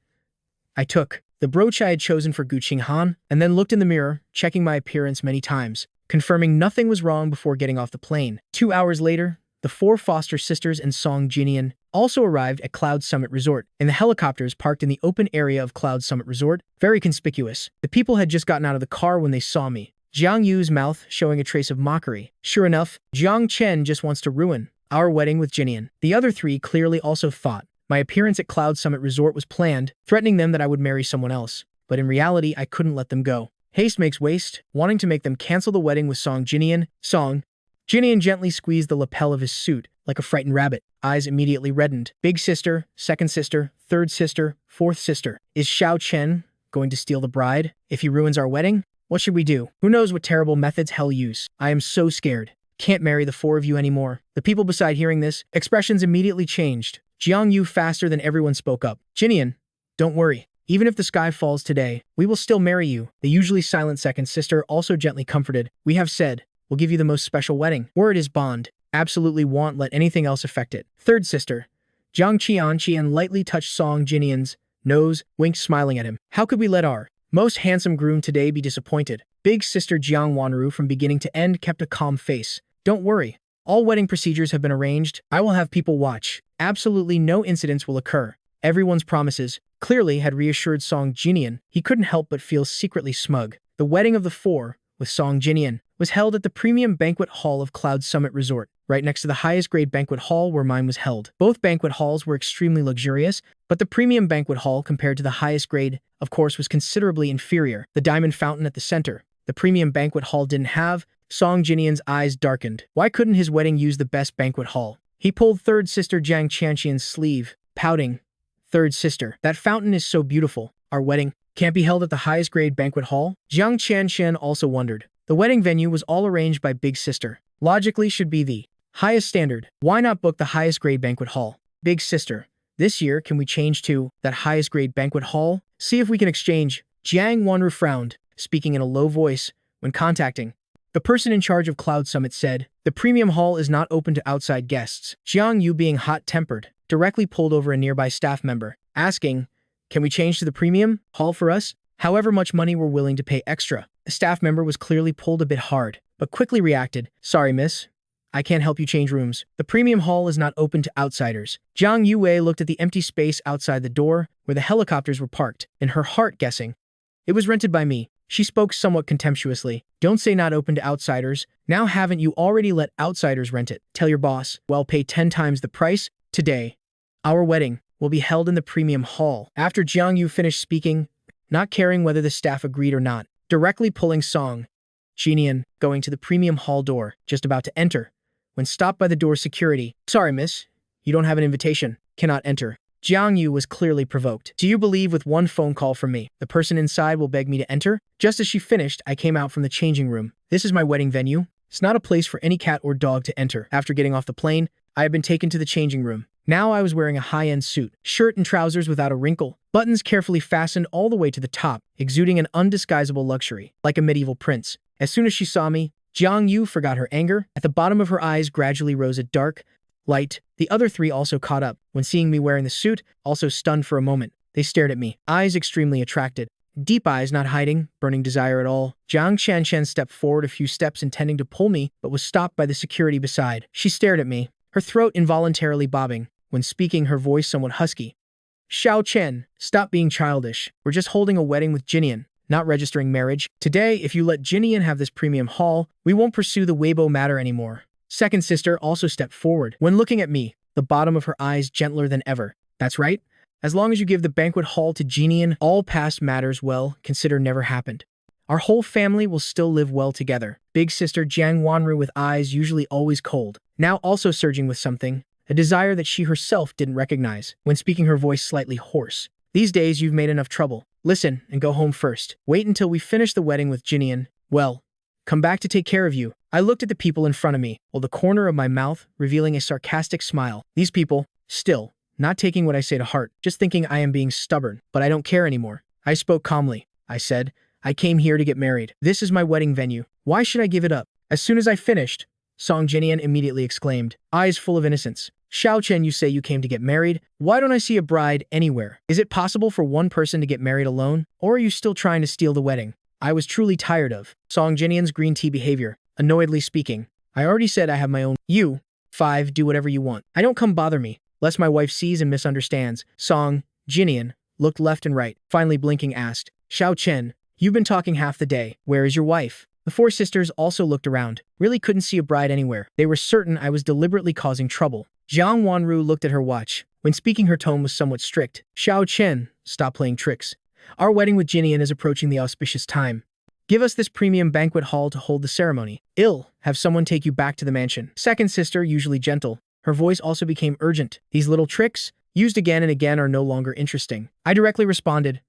I took the brooch I had chosen for Gu Qinghan and then looked in the mirror, checking my appearance many times, confirming nothing was wrong before getting off the plane. 2 hours later, the 4 foster sisters and Song Jinian also arrived at Cloud Summit Resort, in the helicopters parked in the open area of Cloud Summit Resort, very conspicuous. The people had just gotten out of the car when they saw me, Jiang Yu's mouth showing a trace of mockery. Sure enough, Jiang Chen just wants to ruin our wedding with Jinian. The other 3 clearly also thought my appearance at Cloud Summit Resort was planned, threatening them that I would marry someone else. But in reality, I couldn't let them go. Haste makes waste, wanting to make them cancel the wedding with Song Jinian. Song Jinian gently squeezed the lapel of his suit, like a frightened rabbit. Eyes immediately reddened. Big sister, second sister, third sister, fourth sister. Is Xiao Chen going to steal the bride? If he ruins our wedding, what should we do? Who knows what terrible methods he'll use? I am so scared. Can't marry the 4 of you anymore. The people beside hearing this, expressions immediately changed. Jiang Yu faster than everyone spoke up. Jinian, don't worry. Even if the sky falls today, we will still marry you. The usually silent second sister also gently comforted. We have said, we'll give you the most special wedding. Word is bond. Absolutely won't let anything else affect it. Third sister, Jiang Qian lightly touched Song Jinian's nose, winked smiling at him. How could we let our most handsome groom today be disappointed? Big sister Jiang Wanru from beginning to end kept a calm face. Don't worry. All wedding procedures have been arranged. I will have people watch. Absolutely no incidents will occur. Everyone's promises clearly had reassured Song Jinian. He couldn't help but feel secretly smug. The wedding of the 4, with Song Jinian, was held at the premium banquet hall of Cloud Summit Resort, right next to the highest grade banquet hall where mine was held. Both banquet halls were extremely luxurious, but the premium banquet hall compared to the highest grade, of course, was considerably inferior. The diamond fountain at the center, the premium banquet hall didn't have. Song Jinian's eyes darkened. Why couldn't his wedding use the best banquet hall? He pulled third sister Jiang Qianqian's sleeve, pouting. Third sister, that fountain is so beautiful. Our wedding can't be held at the highest grade banquet hall? Jiang Qianqian also wondered. The wedding venue was all arranged by big sister. Logically should be the highest standard. Why not book the highest grade banquet hall? Big sister, this year can we change to that highest grade banquet hall? See if we can exchange. Jiang Wanru frowned, speaking in a low voice when contacting. The person in charge of Cloud Summit said, the premium hall is not open to outside guests. Jiang Yu, being hot-tempered, directly pulled over a nearby staff member, asking, can we change to the premium hall for us? However much money we're willing to pay extra. The staff member was clearly pulled a bit hard, but quickly reacted, sorry miss, I can't help you change rooms. The premium hall is not open to outsiders. Jiang Yue looked at the empty space outside the door where the helicopters were parked, in her heart guessing, it was rented by me. She spoke somewhat contemptuously. Don't say not open to outsiders. Now haven't you already let outsiders rent it? Tell your boss, well, pay 10 times the price. Today, our wedding will be held in the premium hall. After Jiang Yu finished speaking, not caring whether the staff agreed or not, directly pulling Song Jinian, going to the premium hall door, just about to enter, when stopped by the door security. Sorry, miss, you don't have an invitation. Cannot enter. Jiang Yu was clearly provoked. Do you believe with one phone call from me, the person inside will beg me to enter? Just as she finished, I came out from the changing room. This is my wedding venue. It's not a place for any cat or dog to enter. After getting off the plane, I had been taken to the changing room. Now I was wearing a high-end suit, shirt and trousers without a wrinkle, buttons carefully fastened all the way to the top, exuding an undisguisable luxury, like a medieval prince. As soon as she saw me, Jiang Yu forgot her anger. At the bottom of her eyes gradually rose a dark light. The other three also caught up. When seeing me wearing the suit, also stunned for a moment, they stared at me, eyes extremely attracted. Deep eyes not hiding, burning desire at all. Jiang Shanshan stepped forward a few steps intending to pull me, but was stopped by the security beside. She stared at me, her throat involuntarily bobbing. When speaking, her voice somewhat husky. Xiao Chen, stop being childish. We're just holding a wedding with Jinian, not registering marriage. Today, if you let Jinian have this premium hall, we won't pursue the Weibo matter anymore. Second sister also stepped forward. When looking at me, the bottom of her eyes gentler than ever. That's right. As long as you give the banquet hall to Jinian, all past matters consider never happened. Our whole family will still live well together. Big sister Jiang Wanru with eyes usually always cold, now also surging with something, a desire that she herself didn't recognize, when speaking her voice slightly hoarse. These days you've made enough trouble. Listen and go home first. Wait until we finish the wedding with Jinian. Well, come back to take care of you. I looked at the people in front of me, while the corner of my mouth revealing a sarcastic smile. These people, still, not taking what I say to heart, just thinking I am being stubborn, but I don't care anymore. I spoke calmly. I said, I came here to get married. This is my wedding venue. Why should I give it up? As soon as I finished, Song Jinian immediately exclaimed, eyes full of innocence. Xiao Chen, you say you came to get married? Why don't I see a bride anywhere? Is it possible for one person to get married alone? Or are you still trying to steal the wedding? I was truly tired of Song Jinian's green tea behavior, annoyedly speaking. I already said I have my own. You, 5, do whatever you want. I don't come bother me, lest my wife sees and misunderstands. Song Jinian looked left and right, finally blinking asked, Xiao Chen, you've been talking half the day. Where is your wife? The 4 sisters also looked around, really couldn't see a bride anywhere. They were certain I was deliberately causing trouble. Jiang Wanru looked at her watch. When speaking, her tone was somewhat strict. Xiao Chen, stop playing tricks. Our wedding with Jinian is approaching the auspicious time. Give us this premium banquet hall to hold the ceremony. Have someone take you back to the mansion. Second sister, usually gentle, her voice also became urgent. These little tricks, used again and again, are no longer interesting. I directly responded,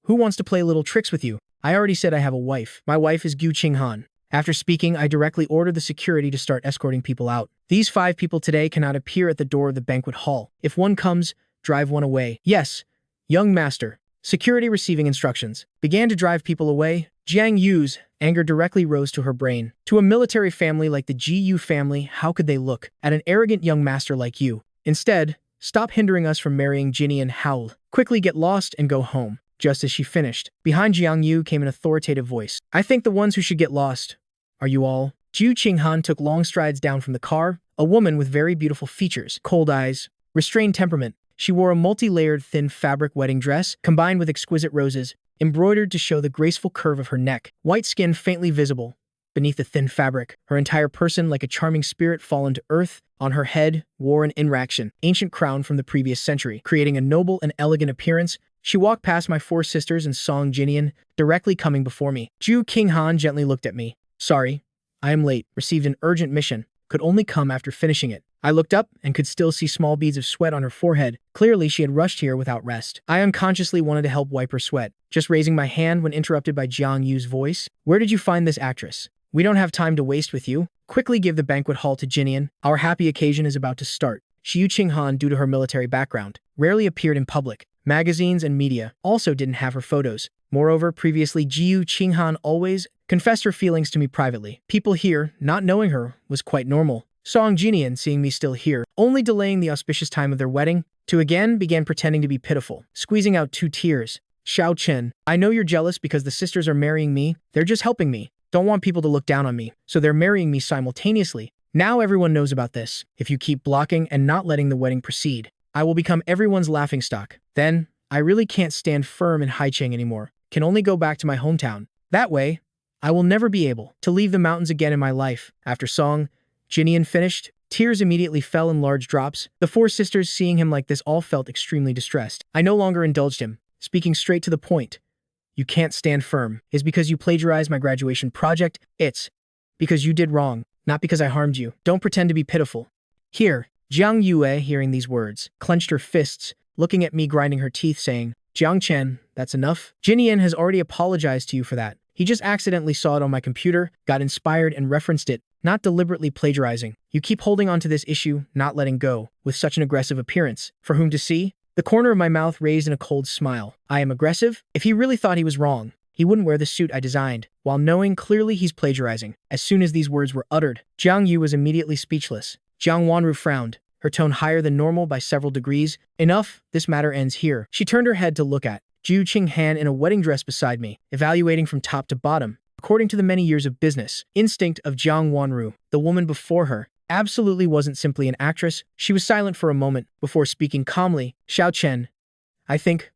who wants to play little tricks with you? I already said I have a wife. My wife is Gu Qinghan. After speaking, I directly ordered the security to start escorting people out. These 5 people today cannot appear at the door of the banquet hall. If one comes, drive one away. Yes, young master. Security receiving instructions began to drive people away. Jiang Yu's anger directly rose to her brain. To a military family like the Gu family, how could they look at an arrogant young master like you? Instead, stop hindering us from marrying Jinian. Howl. Quickly get lost and go home. Just as she finished, behind Jiang Yu came an authoritative voice. I think the ones who should get lost are you all. Gu Qinghan took long strides down from the car, a woman with very beautiful features, cold eyes, restrained temperament. She wore a multi-layered thin fabric wedding dress, combined with exquisite roses, embroidered to show the graceful curve of her neck, white skin faintly visible beneath the thin fabric, her entire person like a charming spirit fallen to earth. On her head wore an Inraction, ancient crown from the previous century, creating a noble and elegant appearance. She walked past my 4 sisters and Song Jinian, directly coming before me. Gu Qinghan gently looked at me. Sorry, I am late. Received an urgent mission. Could only come after finishing it. I looked up and could still see small beads of sweat on her forehead. Clearly, she had rushed here without rest. I unconsciously wanted to help wipe her sweat, just raising my hand when interrupted by Jiang Yu's voice. Where did you find this actress? We don't have time to waste with you. Quickly give the banquet hall to Jinian. Our happy occasion is about to start. Xiu Qinghan, due to her military background, rarely appeared in public. Magazines and media also didn't have her photos. Moreover, previously Xiu Qinghan always confessed her feelings to me privately. People here, not knowing her, was quite normal. Song Jinian, seeing me still here, only delaying the auspicious time of their wedding, began pretending to be pitiful, squeezing out 2 tears. Xiao Chen, I know you're jealous because the sisters are marrying me. They're just helping me. Don't want people to look down on me, so they're marrying me simultaneously. Now everyone knows about this. If you keep blocking and not letting the wedding proceed, I will become everyone's laughingstock. Then, I really can't stand firm in Haicheng anymore. Can only go back to my hometown. That way, I will never be able to leave the mountains again in my life. After Song Jinian finished, tears immediately fell in large drops. The 4 sisters, seeing him like this, all felt extremely distressed. I no longer indulged him, speaking straight to the point. You can't stand firm is because you plagiarized my graduation project. It's because you did wrong, not because I harmed you. Don't pretend to be pitiful. Here, Jiang Yue, hearing these words, clenched her fists, looking at me grinding her teeth saying, Jiang Chen, that's enough. Jinian has already apologized to you for that. He just accidentally saw it on my computer, got inspired and referenced it, not deliberately plagiarizing. You keep holding on to this issue, not letting go, with such an aggressive appearance. For whom to see? The corner of my mouth raised in a cold smile. I am aggressive? If he really thought he was wrong, he wouldn't wear the suit I designed, while knowing clearly he's plagiarizing. As soon as these words were uttered, Jiang Yu was immediately speechless. Jiang Wanru frowned, her tone higher than normal by several degrees. Enough, this matter ends here. She turned her head to look at Ju Qinghan in a wedding dress beside me, evaluating from top to bottom. According to the many years of business instinct of Jiang Wanru, the woman before her absolutely wasn't simply an actress. She was silent for a moment before speaking calmly. Xiao Chen, I think,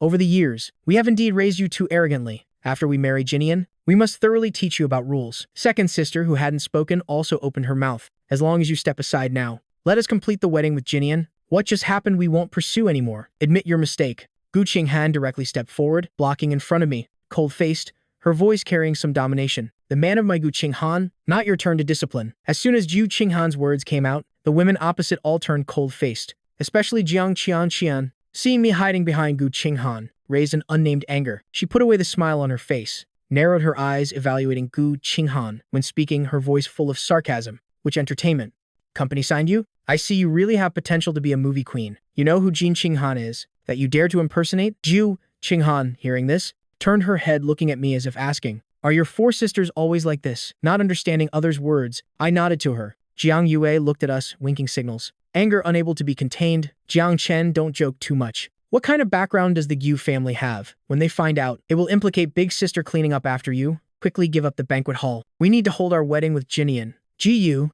over the years, we have indeed raised you too arrogantly. After we marry Jinian, we must thoroughly teach you about rules. Second sister, who hadn't spoken, also opened her mouth. As long as you step aside now, let us complete the wedding with Jinian. What just happened we won't pursue anymore. Admit your mistake. Gu Qinghan directly stepped forward, blocking in front of me, cold-faced, her voice carrying some domination. The man of my Gu Qinghan, not your turn to discipline. As soon as Gu Qinghan's words came out, the women opposite all turned cold-faced, especially Jiang Qian. Seeing me hiding behind Gu Qinghan raised an unnamed anger. She put away the smile on her face, narrowed her eyes evaluating Gu Qinghan. When speaking, her voice full of sarcasm. Which entertainment company signed you? I see you really have potential to be a movie queen. You know who Jin Qinghan is, that you dare to impersonate? Ju Qinghan, hearing this, turned her head looking at me as if asking, are your four sisters always like this? Not understanding others' words, I nodded to her. Jiang Yue looked at us, winking signals. Anger unable to be contained. Jiang Chen, don't joke too much. What kind of background does the Gu family have? When they find out, it will implicate big sister cleaning up after you. Quickly give up the banquet hall. We need to hold our wedding with Jinian. Ji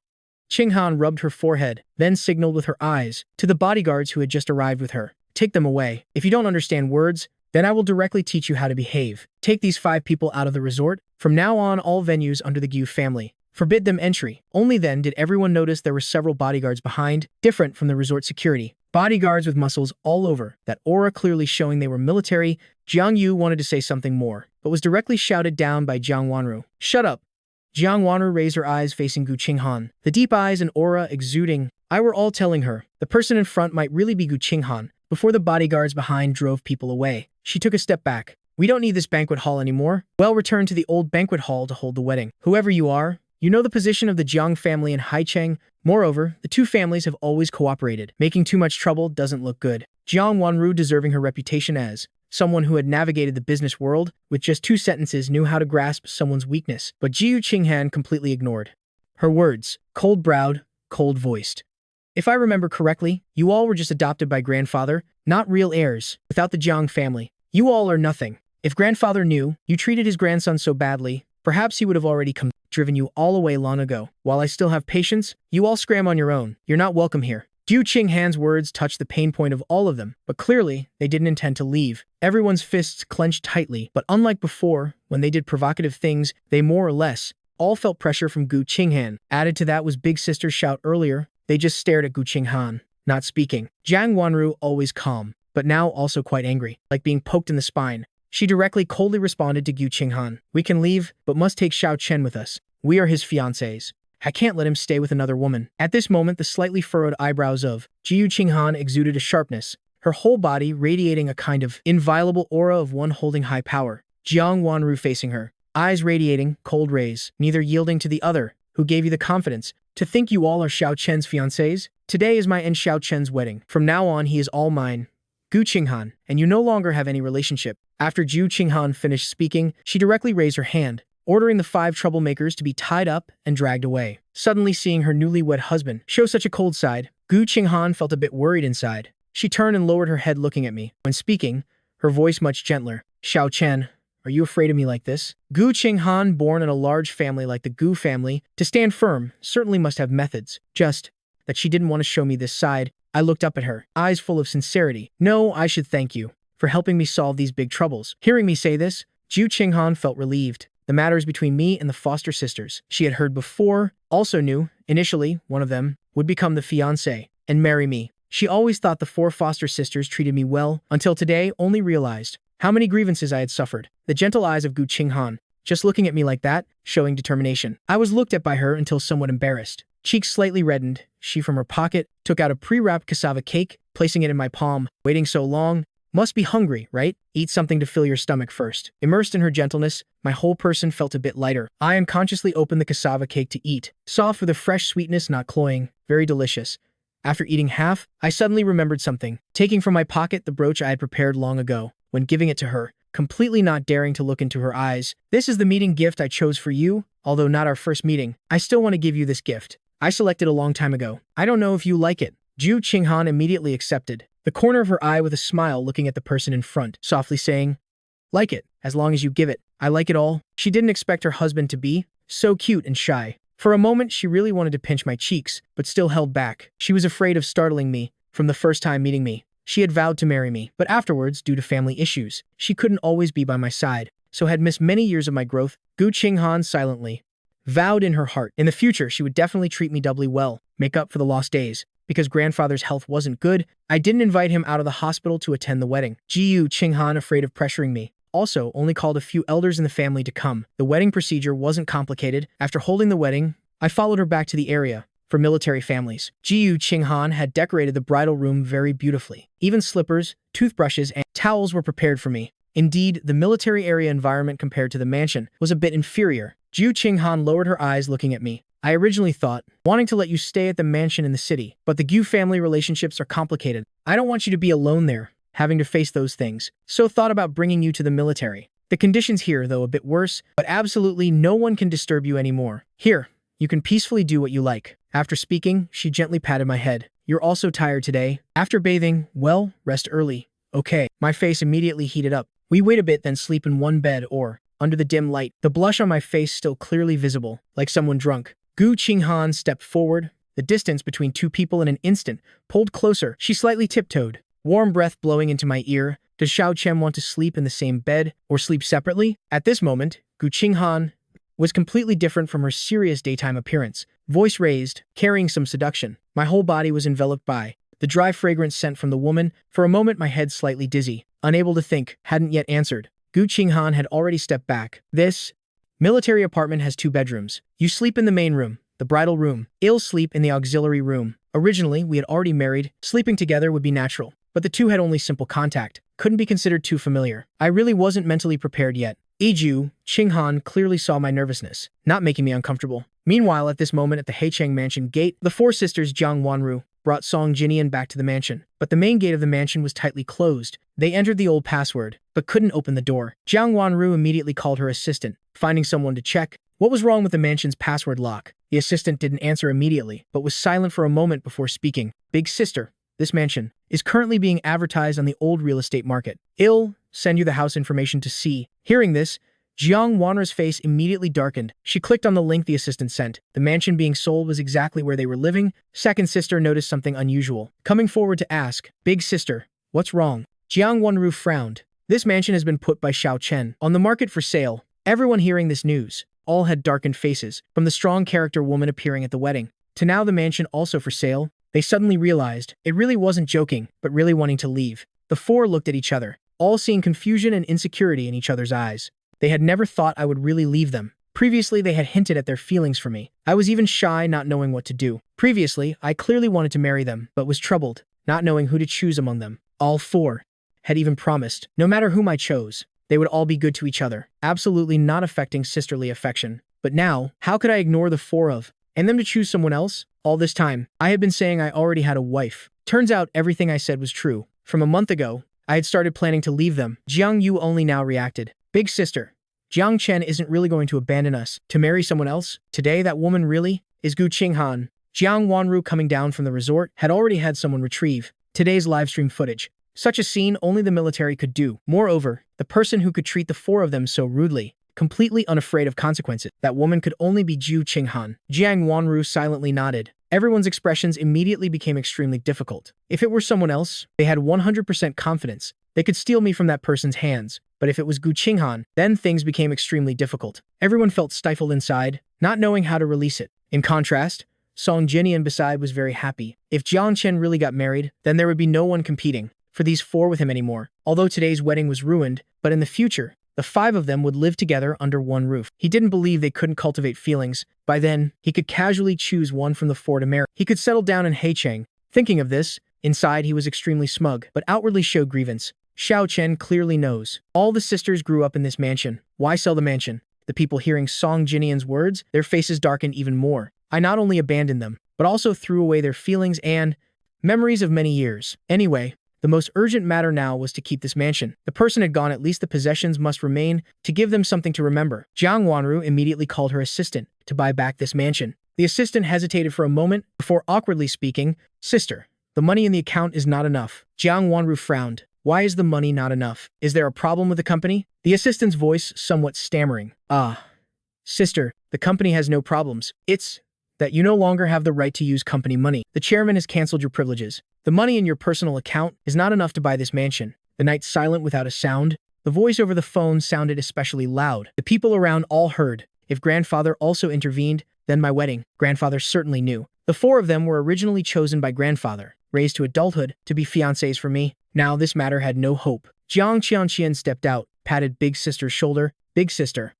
Qinghan rubbed her forehead, then signaled with her eyes to the bodyguards who had just arrived with her. Take them away. If you don't understand words, then I will directly teach you how to behave. Take these 5 people out of the resort. From now on, all venues under the Gu family. Forbid them entry. Only then did everyone notice there were several bodyguards behind, different from the resort security. Bodyguards with muscles all over, that aura clearly showing they were military. Jiang Yu wanted to say something more, but was directly shouted down by Jiang Wanru. Shut up. Jiang Wanru raised her eyes facing Gu Qinghan, the deep eyes and aura exuding. I were all telling her, the person in front might really be Gu Qinghan, before the bodyguards behind drove people away. She took a step back. We don't need this banquet hall anymore. Well, return to the old banquet hall to hold the wedding. Whoever you are, you know the position of the Jiang family in Haicheng. Moreover, the two families have always cooperated. Making too much trouble doesn't look good. Jiang Wanru, deserving her reputation as someone who had navigated the business world, with just 2 sentences knew how to grasp someone's weakness, but Jiu Qinghan completely ignored her words, cold-browed, cold-voiced. If I remember correctly, you all were just adopted by grandfather, not real heirs. Without the Jiang family, you all are nothing. If grandfather knew you treated his grandson so badly, perhaps he would have already driven you all away long ago. While I still have patience, you all scram on your own. You're not welcome here. Jiu Qinghan's words touched the pain point of all of them, but clearly, they didn't intend to leave. Everyone's fists clenched tightly, but unlike before, when they did provocative things, they more or less all felt pressure from Gu Qinghan. Added to that was Big Sister's shout earlier. They just stared at Gu Qinghan, not speaking. Jiang Wanru, always calm, but now also quite angry, like being poked in the spine. She directly coldly responded to Gu Qinghan. We can leave, but must take Xiao Chen with us. We are his fiancés. I can't let him stay with another woman. At this moment, the slightly furrowed eyebrows of Jiu Qinghan exuded a sharpness, her whole body radiating a kind of inviolable aura of one holding high power. Jiang Wanru facing her, eyes radiating cold rays, neither yielding to the other. Who gave you the confidence to think you all are Xiao Chen's fiancés? Today is my and Xiao Chen's wedding. From now on, he is all mine. Gu Qinghan, and you no longer have any relationship. After Jiu Qinghan finished speaking, she directly raised her hand, ordering the 5 troublemakers to be tied up and dragged away. Suddenly seeing her newlywed husband show such a cold side, Gu Qinghan felt a bit worried inside. She turned and lowered her head looking at me. When speaking, her voice much gentler. Xiao Chen, are you afraid of me like this? Gu Qinghan, born in a large family like the Gu family, to stand firm, certainly must have methods. Just that she didn't want to show me this side. I looked up at her, eyes full of sincerity. No, I should thank you for helping me solve these big troubles. Hearing me say this, Jiu Qinghan felt relieved. The matter is between me and the foster sisters. She had heard before, also knew, initially, one of them would become the fiancé and marry me. She always thought the 4 foster sisters treated me well, until today only realized how many grievances I had suffered. The gentle eyes of Gu Qinghan, just looking at me like that, showing determination. I was looked at by her until somewhat embarrassed. Cheeks slightly reddened, she from her pocket took out a pre-wrapped cassava cake, placing it in my palm. Waiting so long? Must be hungry, right? Eat something to fill your stomach first. Immersed in her gentleness, my whole person felt a bit lighter. I unconsciously opened the cassava cake to eat. Soft with a fresh sweetness not cloying, very delicious. After eating half, I suddenly remembered something. Taking from my pocket the brooch I had prepared long ago, when giving it to her, completely not daring to look into her eyes. This is the meeting gift I chose for you, although not our first meeting. I still want to give you this gift. I selected a long time ago. I don't know if you like it. Ju Qinghan immediately accepted, the corner of her eye with a smile looking at the person in front, softly saying, "Like it, as long as you give it. I like it all." She didn't expect her husband to be so cute and shy. For a moment, she really wanted to pinch my cheeks, but still held back. She was afraid of startling me from the first time meeting me. She had vowed to marry me, but afterwards, due to family issues, she couldn't always be by my side, so had missed many years of my growth. Gu Qinghan silently vowed in her heart. In the future, she would definitely treat me doubly well, make up for the lost days. Because grandfather's health wasn't good, I didn't invite him out of the hospital to attend the wedding. Gu Qinghan, afraid of pressuring me, also only called a few elders in the family to come. The wedding procedure wasn't complicated. After holding the wedding, I followed her back to the area for military families. Gu Qinghan had decorated the bridal room very beautifully. Even slippers, toothbrushes, and towels were prepared for me. Indeed, the military area environment compared to the mansion was a bit inferior. Gu Qinghan lowered her eyes looking at me. I originally thought, wanting to let you stay at the mansion in the city, but the Gu family relationships are complicated. I don't want you to be alone there, having to face those things. So thought about bringing you to the military. The conditions here, though a bit worse, but absolutely no one can disturb you anymore. Here, you can peacefully do what you like. After speaking, she gently patted my head. You're also tired today. After bathing, well, rest early. Okay. My face immediately heated up. We wait a bit, then sleep in one bed or, under the dim light, the blush on my face still clearly visible, like someone drunk. Gu Qinghan stepped forward. The distance between two people in an instant pulled closer. She slightly tiptoed, warm breath blowing into my ear. Does Xiao Chen want to sleep in the same bed or sleep separately? At this moment, Gu Qinghan was completely different from her serious daytime appearance. Voice raised, carrying some seduction. My whole body was enveloped by the dry fragrance scent from the woman. For a moment, my head slightly dizzy. Unable to think, hadn't yet answered. Gu Qinghan had already stepped back. This military apartment has 2 bedrooms. You sleep in the main room, the bridal room. I'll sleep in the auxiliary room. Originally, we had already married. Sleeping together would be natural, but the two had only simple contact. Couldn't be considered too familiar. I really wasn't mentally prepared yet. Gu Qinghan clearly saw my nervousness, not making me uncomfortable. Meanwhile, at this moment at the Heicheng mansion gate, the 4 sisters Jiang Wanru brought Song Jinian back to the mansion. But the main gate of the mansion was tightly closed. They entered the old password, but couldn't open the door. Jiang Wanru immediately called her assistant, finding someone to check what was wrong with the mansion's password lock. The assistant didn't answer immediately, but was silent for a moment before speaking. Big sister, this mansion is currently being advertised on the old real estate market. I'll send you the house information to see. Hearing this, Jiang Wanru's face immediately darkened. She clicked on the link the assistant sent. The mansion being sold was exactly where they were living. Second sister noticed something unusual, coming forward to ask, "Big sister, what's wrong?" Jiang Wanru frowned. This mansion has been put by Xiao Chen on the market for sale. Everyone hearing this news, all had darkened faces, from the strong character woman appearing at the wedding, to now the mansion also for sale. They suddenly realized it really wasn't joking, but really wanting to leave. The 4 looked at each other, all seeing confusion and insecurity in each other's eyes. They had never thought I would really leave them. Previously, they had hinted at their feelings for me. I was even shy, not knowing what to do. Previously, I clearly wanted to marry them, but was troubled, not knowing who to choose among them. All 4 had even promised, no matter whom I chose, they would all be good to each other, absolutely not affecting sisterly affection. But now, how could I ignore the 4 of, and them to choose someone else? All this time, I had been saying I already had a wife. Turns out everything I said was true. From a month ago, I had started planning to leave them. Jiang Yu only now reacted. Big sister, Jiang Chen isn't really going to abandon us to marry someone else. Today, that woman really is Gu Qinghan. Jiang Wanru, coming down from the resort, had already had someone retrieve today's livestream footage. Such a scene only the military could do. Moreover, the person who could treat the 4 of them so rudely, completely unafraid of consequences, that woman could only be Gu Qinghan. Jiang Wanru silently nodded. Everyone's expressions immediately became extremely difficult. If it were someone else, they had 100% confidence they could steal me from that person's hands. But if it was Gu Qinghan, then things became extremely difficult. Everyone felt stifled inside, not knowing how to release it. In contrast, Song Jinian beside was very happy. If Jiang Chen really got married, then there would be no one competing for these 4 with him anymore. Although today's wedding was ruined, but in the future, The five of them would live together under one roof. He didn't believe they couldn't cultivate feelings. By then, he could casually choose one from the four to marry. He could settle down in Haicheng. Thinking of this, inside he was extremely smug, but outwardly showed grievance. Xiao Chen clearly knows. All the sisters grew up in this mansion. Why sell the mansion? The people hearing Song Jinian's words, their faces darkened even more. I not only abandoned them, but also threw away their feelings and memories of many years. Anyway, the most urgent matter now was to keep this mansion. The person had gone, at least the possessions must remain to give them something to remember. Jiang Wanru immediately called her assistant to buy back this mansion. The assistant hesitated for a moment before awkwardly speaking, "Sister, the money in the account is not enough." Jiang Wanru frowned. "Why is the money not enough? Is there a problem with the company?" The assistant's voice somewhat stammering. Sister, the company has no problems. It's that you no longer have the right to use company money. The chairman has canceled your privileges. The money in your personal account is not enough to buy this mansion." The night silent without a sound. The voice over the phone sounded especially loud. The people around all heard. If grandfather also intervened, then my wedding. Grandfather certainly knew. The four of them were originally chosen by grandfather, raised to adulthood, to be fiancés for me. Now this matter had no hope. Jiang Qianqian stepped out, patted big sister's shoulder. "Big sister,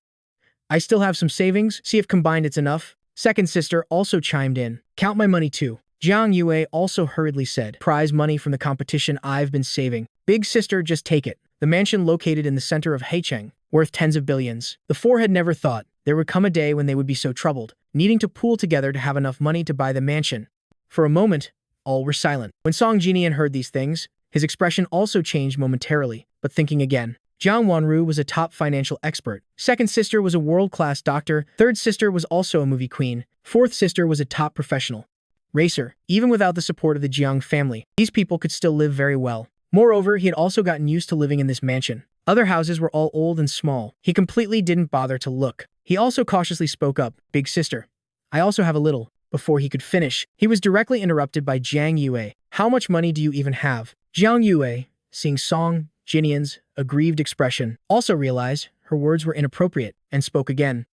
I still have some savings. See if combined it's enough." Second sister also chimed in. "Count my money too." Jiang Yue also hurriedly said, "Prize money from the competition I've been saving." "Big sister, just take it." The mansion located in the center of Haicheng, worth tens of billions. The four had never thought there would come a day when they would be so troubled, needing to pool together to have enough money to buy the mansion. For a moment, all were silent. When Song Jinian heard these things, his expression also changed momentarily, but thinking again. Jiang Wanru was a top financial expert. Second sister was a world-class doctor. Third sister was also a movie queen. Fourth sister was a top professional racer. Even without the support of the Jiang family, these people could still live very well. Moreover, he had also gotten used to living in this mansion. Other houses were all old and small. He completely didn't bother to look. He also cautiously spoke up, "Big sister, I also have a little." Before he could finish, he was directly interrupted by Jiang Yue. "How much money do you even have?" Jiang Yue, seeing Song Jinian's aggrieved expression, also realized her words were inappropriate and spoke again.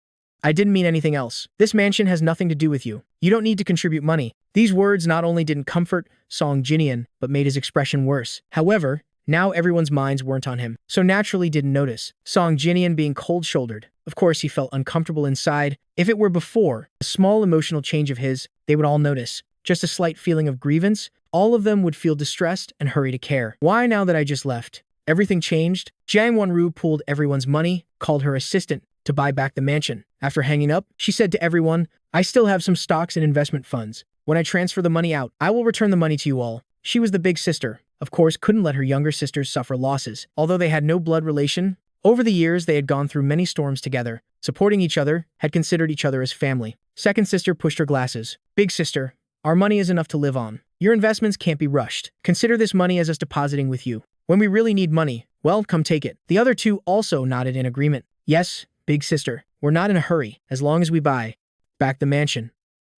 "I didn't mean anything else. This mansion has nothing to do with you. You don't need to contribute money." These words not only didn't comfort Song Jinian, but made his expression worse. However, now everyone's minds weren't on him, so naturally didn't notice. Song Jinian being cold-shouldered. Of course, he felt uncomfortable inside. If it were before, a small emotional change of his, they would all notice. Just a slight feeling of grievance, all of them would feel distressed and hurry to care. Why now that I just left? Everything changed. Jiang Wanru pulled everyone's money, called her assistant to buy back the mansion. After hanging up, she said to everyone, "I still have some stocks and investment funds. When I transfer the money out, I will return the money to you all." She was the big sister. Of course, couldn't let her younger sisters suffer losses. Although they had no blood relation, over the years they had gone through many storms together, supporting each other, had considered each other as family. Second sister pushed her glasses. "Big sister, our money is enough to live on. Your investments can't be rushed. Consider this money as us depositing with you. When we really need money, well, come take it." The other two also nodded in agreement. "Yes, big sister, we're not in a hurry, as long as we buy back the mansion.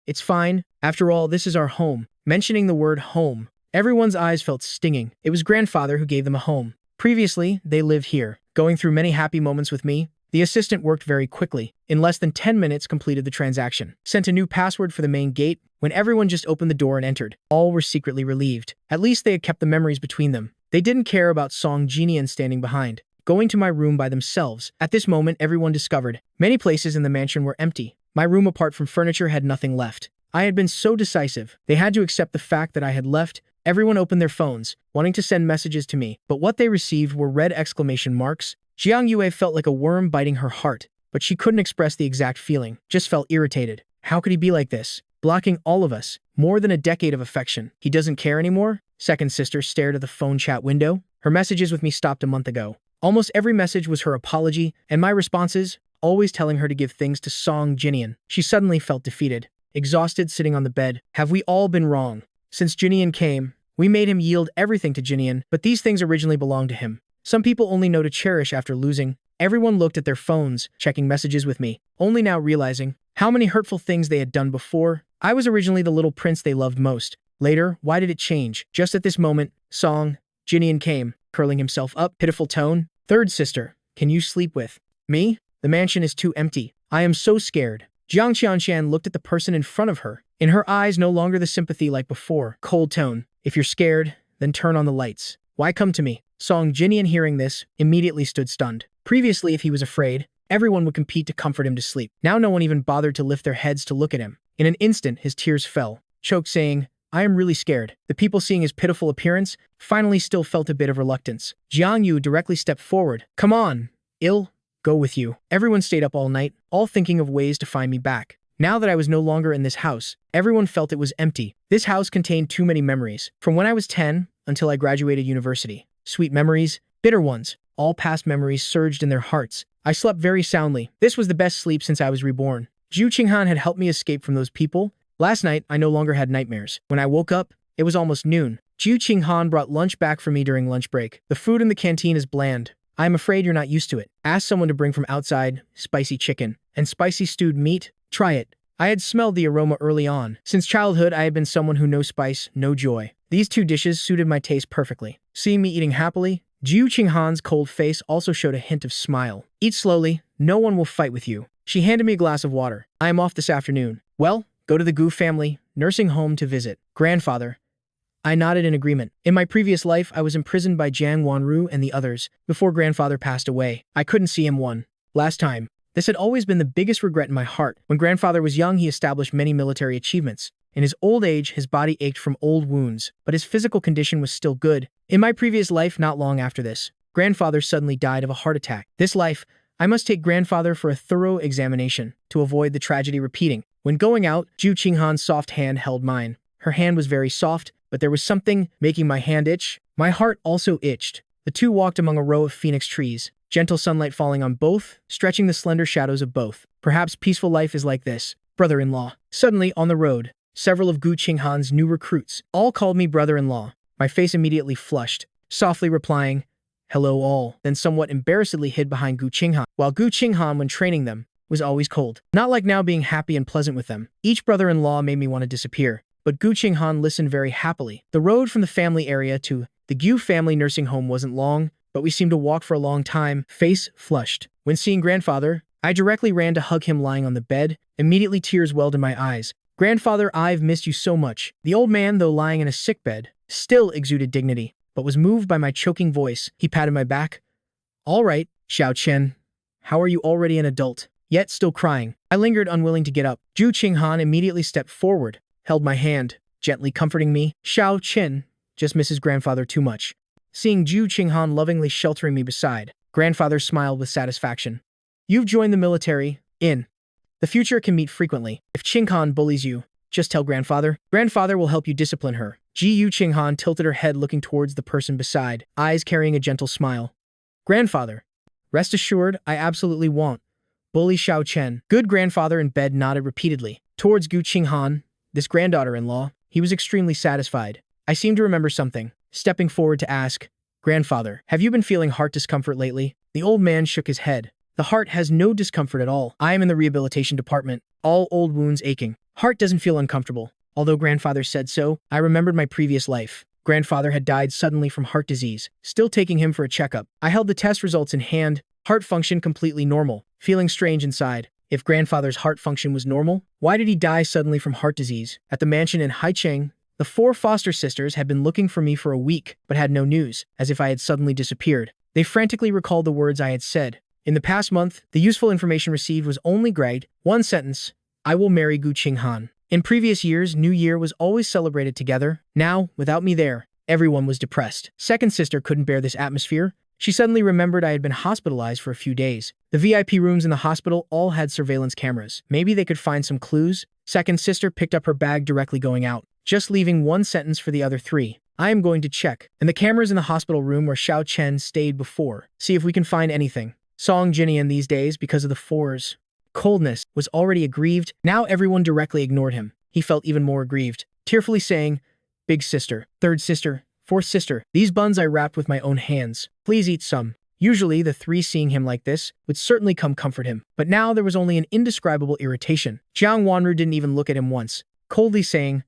It's fine. After all, this is our home." Mentioning the word home, everyone's eyes felt stinging. It was grandfather who gave them a home. Previously, they lived here, going through many happy moments with me. The assistant worked very quickly. In less than 10 minutes completed the transaction. Sent a new password for the main gate. When everyone just opened the door and entered, all were secretly relieved. At least they had kept the memories between them. They didn't care about Song Jinian standing behind, going to my room by themselves. At this moment, everyone discovered many places in the mansion were empty. My room, apart from furniture, had nothing left. I had been so decisive. They had to accept the fact that I had left. Everyone opened their phones, wanting to send messages to me, but what they received were red exclamation marks. Jiang Yue felt like a worm biting her heart, but she couldn't express the exact feeling, just felt irritated. How could he be like this? Blocking all of us. More than a decade of affection. He doesn't care anymore? Second sister stared at the phone chat window. Her messages with me stopped a month ago. Almost every message was her apology, and my responses, always telling her to give things to Song Jinian. She suddenly felt defeated, exhausted, sitting on the bed. Have we all been wrong? Since Jinian came, we made him yield everything to Jinian, but these things originally belonged to him. Some people only know to cherish after losing. Everyone looked at their phones, checking messages with me, only now realizing how many hurtful things they had done before. I was originally the little prince they loved most. Later, why did it change? Just at this moment, Song Jinian came, curling himself up, pitiful tone. "Third sister, can you sleep with me? The mansion is too empty. I am so scared." Jiang Qianshan looked at the person in front of her. In her eyes, no longer the sympathy like before. Cold tone. "If you're scared, then turn on the lights. Why come to me?" Song Jinian, hearing this, immediately stood stunned. Previously, if he was afraid, everyone would compete to comfort him to sleep. Now no one even bothered to lift their heads to look at him. In an instant, his tears fell, choked saying, "I am really scared." The people seeing his pitiful appearance finally still felt a bit of reluctance. Jiang Yu directly stepped forward. "Come on, I'll go with you." Everyone stayed up all night, all thinking of ways to find me back. Now that I was no longer in this house, everyone felt it was empty. This house contained too many memories. From when I was 10 until I graduated university. Sweet memories, bitter ones, all past memories surged in their hearts. I slept very soundly. This was the best sleep since I was reborn. Zhu Qinghan had helped me escape from those people. Last night, I no longer had nightmares. When I woke up, it was almost noon. Zhu Qinghan brought lunch back for me during lunch break. The food in the canteen is bland. I am afraid you're not used to it. Ask someone to bring from outside spicy chicken and spicy stewed meat. Try it. I had smelled the aroma early on. Since childhood, I had been someone who no spice, no joy. These two dishes suited my taste perfectly. Seeing me eating happily, Zhu Qinghan's cold face also showed a hint of smile. "Eat slowly. No one will fight with you." She handed me a glass of water. "I am off this afternoon." "Well, go to the Gu family nursing home to visit grandfather." I nodded in agreement. In my previous life, I was imprisoned by Jiang Wanru and the others before grandfather passed away. I couldn't see him one last time. This had always been the biggest regret in my heart. When grandfather was young, he established many military achievements. In his old age, his body ached from old wounds, but his physical condition was still good. In my previous life, not long after this, grandfather suddenly died of a heart attack. This life, I must take grandfather for a thorough examination to avoid the tragedy repeating. When going out, Zhu Qinghan's soft hand held mine. Her hand was very soft, but there was something making my hand itch. My heart also itched. The two walked among a row of phoenix trees, gentle sunlight falling on both, stretching the slender shadows of both. Perhaps peaceful life is like this. Brother-in-law. Suddenly, on the road, several of Gu Qinghan's new recruits all called me brother-in-law. My face immediately flushed, softly replying, "Hello all," then somewhat embarrassedly hid behind Gu Qinghan. While Gu Qinghan, when training them, was always cold. Not like now being happy and pleasant with them. Each brother-in-law made me want to disappear. But Gu Qinghan listened very happily. The road from the family area to the Gu family nursing home wasn't long, but we seemed to walk for a long time, face flushed. When seeing grandfather, I directly ran to hug him lying on the bed. Immediately tears welled in my eyes. "Grandfather, I've missed you so much." The old man, though lying in a sickbed, still exuded dignity, but was moved by my choking voice. He patted my back. "All right, Xiao Chen. How are you already an adult, yet still crying?" I lingered, unwilling to get up. Zhu Qinghan immediately stepped forward, held my hand, gently comforting me. "Xiao Chen just misses grandfather too much." Seeing Zhu Qinghan lovingly sheltering me beside, grandfather smiled with satisfaction. "You've joined the military. In the future can meet frequently. If Qinghan bullies you, just tell grandfather. Grandfather will help you discipline her." Zhu Qinghan tilted her head looking towards the person beside, eyes carrying a gentle smile. "Grandfather, rest assured, I absolutely won't bully Xiao Chen." Good grandfather in bed nodded repeatedly towards Gu Qinghan, this granddaughter-in-law. He was extremely satisfied. I seemed to remember something, stepping forward to ask, "Grandfather, have you been feeling heart discomfort lately?" The old man shook his head. "The heart has no discomfort at all. I am in the rehabilitation department. All old wounds aching. Heart doesn't feel uncomfortable." Although grandfather said so, I remembered my previous life. Grandfather had died suddenly from heart disease, still taking him for a checkup. I held the test results in hand. Heart function completely normal, feeling strange inside. If grandfather's heart function was normal, why did he die suddenly from heart disease? At the mansion in Haicheng, the 4 foster sisters had been looking for me for a week, but had no news, as if I had suddenly disappeared. They frantically recalled the words I had said. In the past month, the useful information received was only grade, 1 sentence, "I will marry Gu Qinghan." In previous years, New Year was always celebrated together. Now, without me there, everyone was depressed. Second sister couldn't bear this atmosphere. She suddenly remembered I had been hospitalized for a few days. The VIP rooms in the hospital all had surveillance cameras. Maybe they could find some clues. Second sister picked up her bag directly going out, just leaving 1 sentence for the other 3. "I am going to check." And the cameras in the hospital room where Xiao Chen stayed before. See if we can find anything. Song Jinian these days, because of the 4's coldness, was already aggrieved. Now everyone directly ignored him. He felt even more aggrieved, tearfully saying, "Big sister, third sister, fourth sister, these buns I wrapped with my own hands. Please eat some." Usually, the 3 seeing him like this would certainly come comfort him. But now there was only an indescribable irritation. Jiang Wanru didn't even look at him once, coldly saying,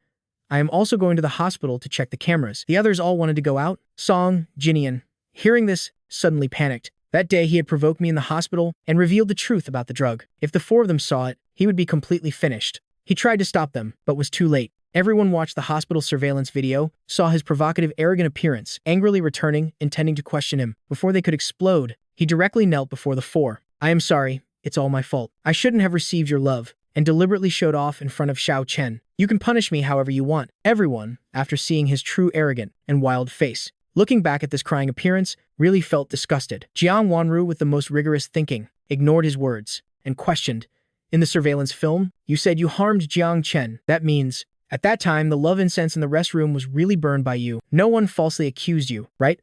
"I am also going to the hospital to check the cameras." The others all wanted to go out. Song Jinian, hearing this, suddenly panicked. That day he had provoked me in the hospital and revealed the truth about the drug. If the 4 of them saw it, he would be completely finished. He tried to stop them, but was too late. Everyone watched the hospital surveillance video, saw his provocative, arrogant appearance, angrily returning, intending to question him. Before they could explode, He directly knelt before the four. I am sorry, it's all my fault. I shouldn't have received your love, and deliberately showed off in front of Xiao Chen. You can punish me however you want. Everyone, after seeing his true arrogant and wild face, looking back at this crying appearance, really felt disgusted. Jiang Wanru, with the most rigorous thinking, ignored his words and questioned, in the surveillance film, you said you harmed Jiang Chen. That means, at that time, the love incense in the restroom was really burned by you. No one falsely accused you, right?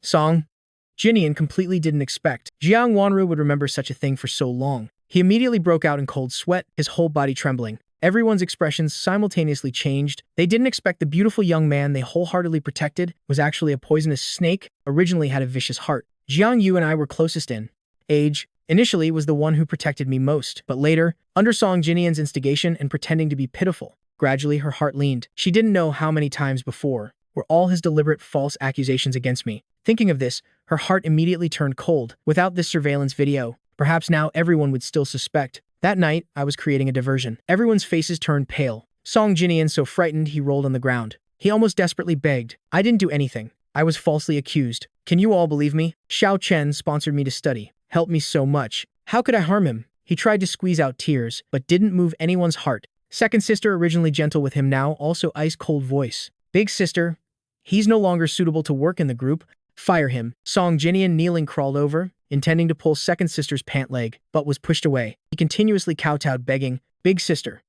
Song? Jinian completely didn't expect Jiang Wanru would remember such a thing for so long. He immediately broke out in cold sweat, his whole body trembling. Everyone's expressions simultaneously changed. They didn't expect the beautiful young man they wholeheartedly protected was actually a poisonous snake, originally had a vicious heart. Jiang Yu and I were closest in age. Initially was the one who protected me most, but later, under Song Jinian's instigation and pretending to be pitiful, gradually her heart leaned. She didn't know how many times before were all his deliberate false accusations against me. Thinking of this, her heart immediately turned cold. Without this surveillance video, perhaps now everyone would still suspect. That night, I was creating a diversion. Everyone's faces turned pale. Song Jinian, so frightened, he rolled on the ground. He almost desperately begged. I didn't do anything. I was falsely accused. Can you all believe me? Xiao Chen sponsored me to study. Helped me so much. How could I harm him? He tried to squeeze out tears, but didn't move anyone's heart. Second sister, originally gentle with him, now also ice-cold voice. Big sister, he's no longer suitable to work in the group. Fire him. Song Jinian, kneeling, crawled over, intending to pull second sister's pant leg, but was pushed away. He continuously kowtowed, begging, Big sister.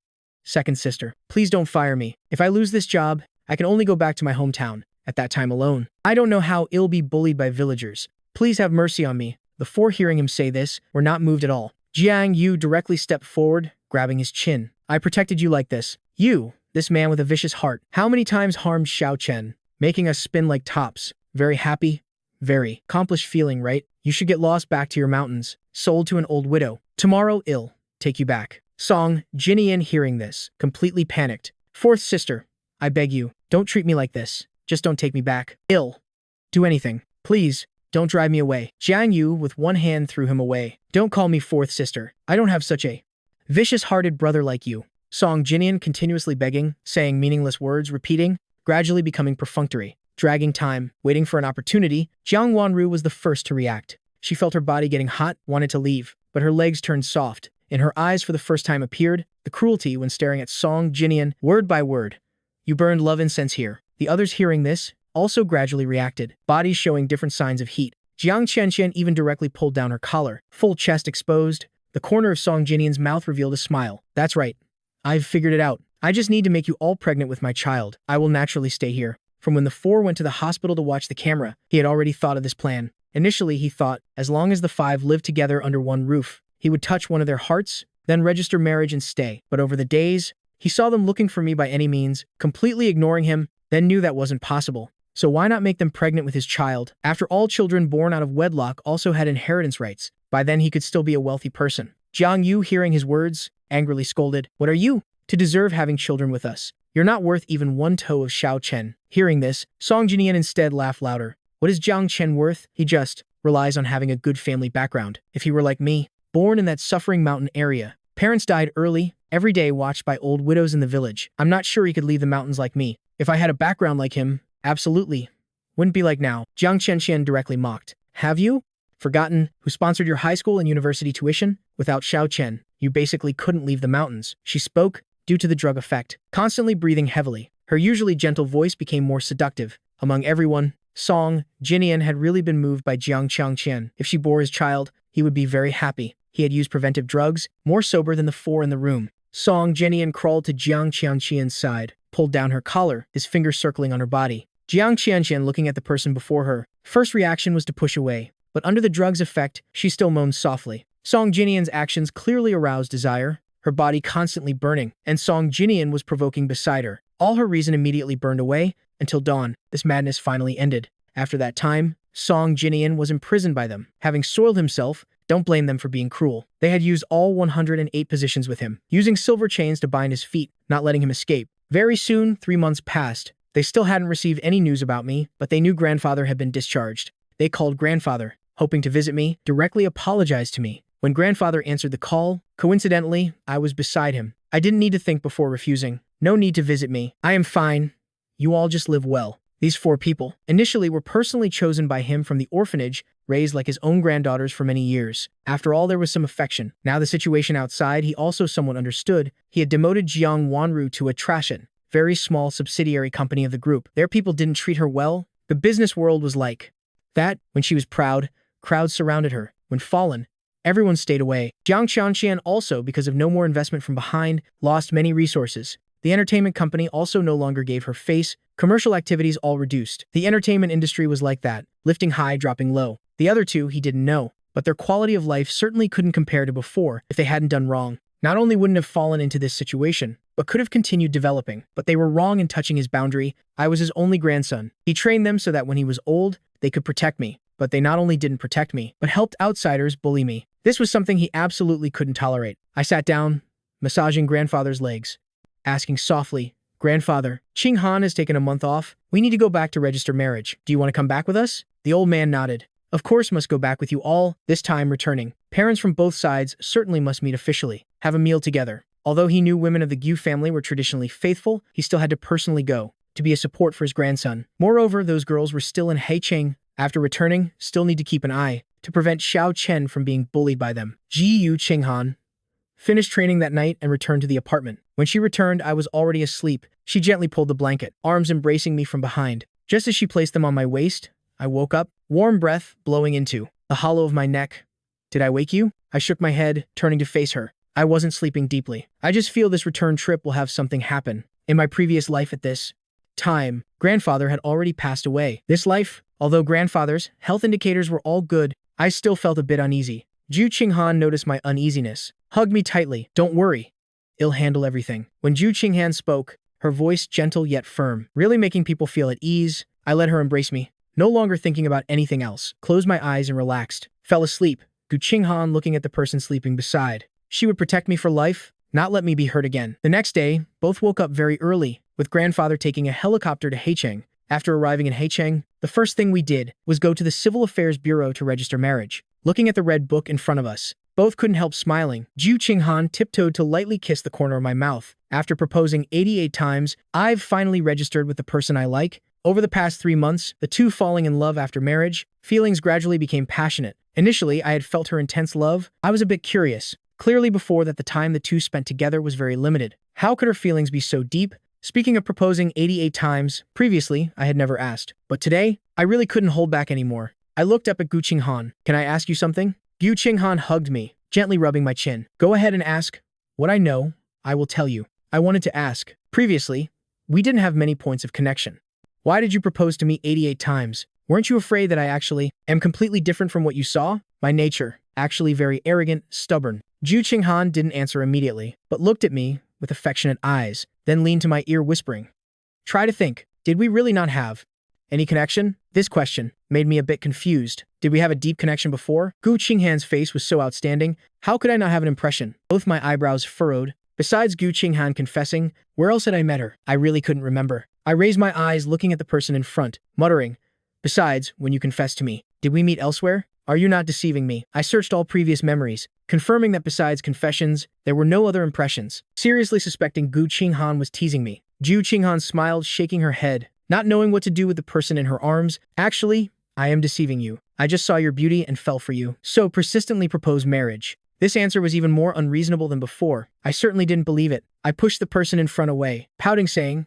Second sister, please don't fire me. If I lose this job, I can only go back to my hometown, at that time alone. I don't know how I'll be bullied by villagers. Please have mercy on me. The four, hearing him say this, were not moved at all. Jiang Yu directly stepped forward, grabbing his chin. I protected you like this. You, this man with a vicious heart. How many times harmed Xiao Chen, making us spin like tops. Very happy, very accomplished feeling, right? You should get lost back to your mountains, sold to an old widow. Tomorrow I'll take you back. Song Jinian, hearing this, completely panicked. Fourth sister, I beg you, don't treat me like this. Just don't take me back. I'll do anything. Please, don't drive me away. Jiang Yu, with one hand, threw him away. Don't call me fourth sister. I don't have such a vicious-hearted brother like you. Song Jinian, continuously begging, saying meaningless words, repeating, gradually becoming perfunctory. Dragging time, waiting for an opportunity, Jiang Wanru was the first to react. She felt her body getting hot, wanted to leave, but her legs turned soft. In her eyes for the first time appeared the cruelty when staring at Song Jinian, word by word. You burned love incense here. The others, hearing this, also gradually reacted, bodies showing different signs of heat. Jiang Qianqian even directly pulled down her collar, full chest exposed. The corner of Song Jinian's mouth revealed a smile. That's right. I've figured it out. I just need to make you all pregnant with my child. I will naturally stay here. From when the four went to the hospital to watch the camera, he had already thought of this plan. Initially, he thought, as long as the five lived together under one roof, he would touch one of their hearts, then register marriage and stay. But over the days, he saw them looking for me by any means, completely ignoring him, then knew that wasn't possible. So why not make them pregnant with his child? After all, children born out of wedlock also had inheritance rights. By then, he could still be a wealthy person. Jiang Yu, hearing his words, angrily scolded, What are you to deserve having children with us? You're not worth even one toe of Xiao Chen. Hearing this, Song Jinian instead laughed louder. What is Jiang Chen worth? He just relies on having a good family background. If he were like me, born in that suffering mountain area, parents died early, every day watched by old widows in the village. I'm not sure he could leave the mountains like me. If I had a background like him, absolutely. Wouldn't be like now. Jiang Qianqian directly mocked. Have you forgotten who sponsored your high school and university tuition? Without Xiao Chen, you basically couldn't leave the mountains. She spoke, due to the drug effect, constantly breathing heavily. Her usually gentle voice became more seductive. Among everyone, Song Jinian had really been moved by Jiang Qianqian. If she bore his child, he would be very happy. He had used preventive drugs, more sober than the four in the room. Song Jinian crawled to Jiang Qianqian's side, pulled down her collar, his fingers circling on her body. Jiang Qianqian, looking at the person before her, first reaction was to push away, but under the drug's effect, she still moaned softly. Song Jinian's actions clearly aroused desire, her body constantly burning, and Song Jinian was provoking beside her. All her reason immediately burned away, until dawn. This madness finally ended. After that time, Song Jinian was imprisoned by them. Having soiled himself, don't blame them for being cruel. They had used all 108 positions with him, using silver chains to bind his feet, not letting him escape. Very soon, 3 months passed. They still hadn't received any news about me, but they knew grandfather had been discharged. They called grandfather, hoping to visit me, directly apologized to me. When grandfather answered the call, coincidentally, I was beside him. I didn't need to think before refusing. No need to visit me. I am fine. You all just live well. These 4 people initially were personally chosen by him from the orphanage raised like his own granddaughters for many years. After all, there was some affection. Now the situation outside, he also somewhat understood. He had demoted Jiang Wanru to a Trashin, very small subsidiary company of the group. Their people didn't treat her well. The business world was like that. When she was proud, crowds surrounded her. When fallen, everyone stayed away. Jiang Qianxian also, because of no more investment from behind, lost many resources. The entertainment company also no longer gave her face. Commercial activities all reduced. The entertainment industry was like that, lifting high, dropping low. The other two he didn't know, but their quality of life certainly couldn't compare to before if they hadn't done wrong. Not only wouldn't have fallen into this situation, but could have continued developing. But they were wrong in touching his boundary. I was his only grandson. He trained them so that when he was old, they could protect me. But they not only didn't protect me, but helped outsiders bully me. This was something he absolutely couldn't tolerate. I sat down, massaging grandfather's legs, asking softly, "Grandfather, Qing Han has taken a month off. We need to go back to register marriage. Do you want to come back with us?" The old man nodded. "Of course must go back with you all, this time returning. Parents from both sides certainly must meet officially, have a meal together." Although he knew women of the Gu family were traditionally faithful, he still had to personally go, to be a support for his grandson. Moreover, those girls were still in Heicheng. After returning, still need to keep an eye, to prevent Xiao Chen from being bullied by them. Ji Yu Qinghan finished training that night and returned to the apartment. When she returned, I was already asleep. She gently pulled the blanket, arms embracing me from behind. Just as she placed them on my waist, I woke up, warm breath blowing into the hollow of my neck. "Did I wake you?" I shook my head, turning to face her. I wasn't sleeping deeply. I just feel this return trip will have something happen. In my previous life at this time, grandfather had already passed away. This life, although grandfather's health indicators were all good, I still felt a bit uneasy. Zhu Qinghan noticed my uneasiness, hugged me tightly. "Don't worry. I'll handle everything." When Zhu Qinghan spoke, her voice gentle yet firm, really making people feel at ease, I let her embrace me, no longer thinking about anything else. Closed my eyes and relaxed. Fell asleep. Gu Qinghan looking at the person sleeping beside. She would protect me for life, not let me be hurt again. The next day, both woke up very early, with grandfather taking a helicopter to Heicheng. After arriving in Heicheng, the first thing we did was go to the Civil Affairs Bureau to register marriage. Looking at the red book in front of us, both couldn't help smiling. Zhu Qinghan tiptoed to lightly kiss the corner of my mouth. After proposing 88 times, I've finally registered with the person I like. Over the past 3 months, the two falling in love after marriage, feelings gradually became passionate. Initially, I had felt her intense love. I was a bit curious. Clearly before that the time the two spent together was very limited. How could her feelings be so deep? Speaking of proposing 88 times, previously, I had never asked. But today, I really couldn't hold back anymore. I looked up at Gu Qinghan. "Can I ask you something?" Gu Qinghan hugged me, gently rubbing my chin. "Go ahead and ask. What I know, I will tell you." I wanted to ask. Previously, we didn't have many points of connection. Why did you propose to me 88 times? Weren't you afraid that I actually am completely different from what you saw? My nature, actually very arrogant, stubborn. Zhu Qinghan didn't answer immediately, but looked at me with affectionate eyes, then leaned to my ear whispering, "Try to think, did we really not have any connection?" This question made me a bit confused. Did we have a deep connection before? Gu Qinghan's face was so outstanding. How could I not have an impression? Both my eyebrows furrowed. Besides Gu Qinghan confessing, where else had I met her? I really couldn't remember. I raised my eyes looking at the person in front, muttering, "Besides, when you confessed to me, did we meet elsewhere? Are you not deceiving me?" I searched all previous memories, confirming that besides confessions, there were no other impressions. Seriously suspecting Gu Qinghan was teasing me. Zhu Qinghan smiled, shaking her head, not knowing what to do with the person in her arms. "Actually, I am deceiving you. I just saw your beauty and fell for you. So persistently proposed marriage." This answer was even more unreasonable than before. I certainly didn't believe it. I pushed the person in front away, pouting, saying,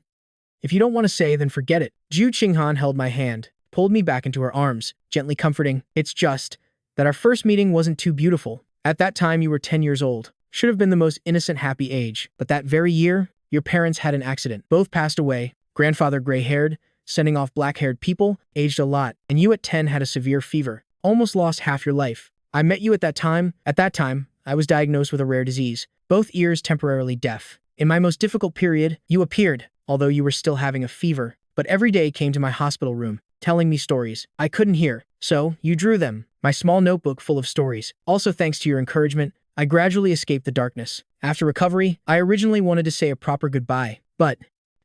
"If you don't want to say, then forget it." Zhu Qinghan held my hand, pulled me back into her arms, gently comforting. "It's just that our first meeting wasn't too beautiful. At that time, you were 10 years old. Should have been the most innocent, happy age. But that very year, your parents had an accident. Both passed away. Grandfather gray-haired, sending off black-haired people, aged a lot. And you at 10 had a severe fever. Almost lost half your life. I met you at that time. At that time, I was diagnosed with a rare disease. Both ears temporarily deaf. In my most difficult period, you appeared, although you were still having a fever. But every day came to my hospital room, telling me stories I couldn't hear. So, you drew them. My small notebook full of stories. Also thanks to your encouragement, I gradually escaped the darkness. After recovery, I originally wanted to say a proper goodbye. But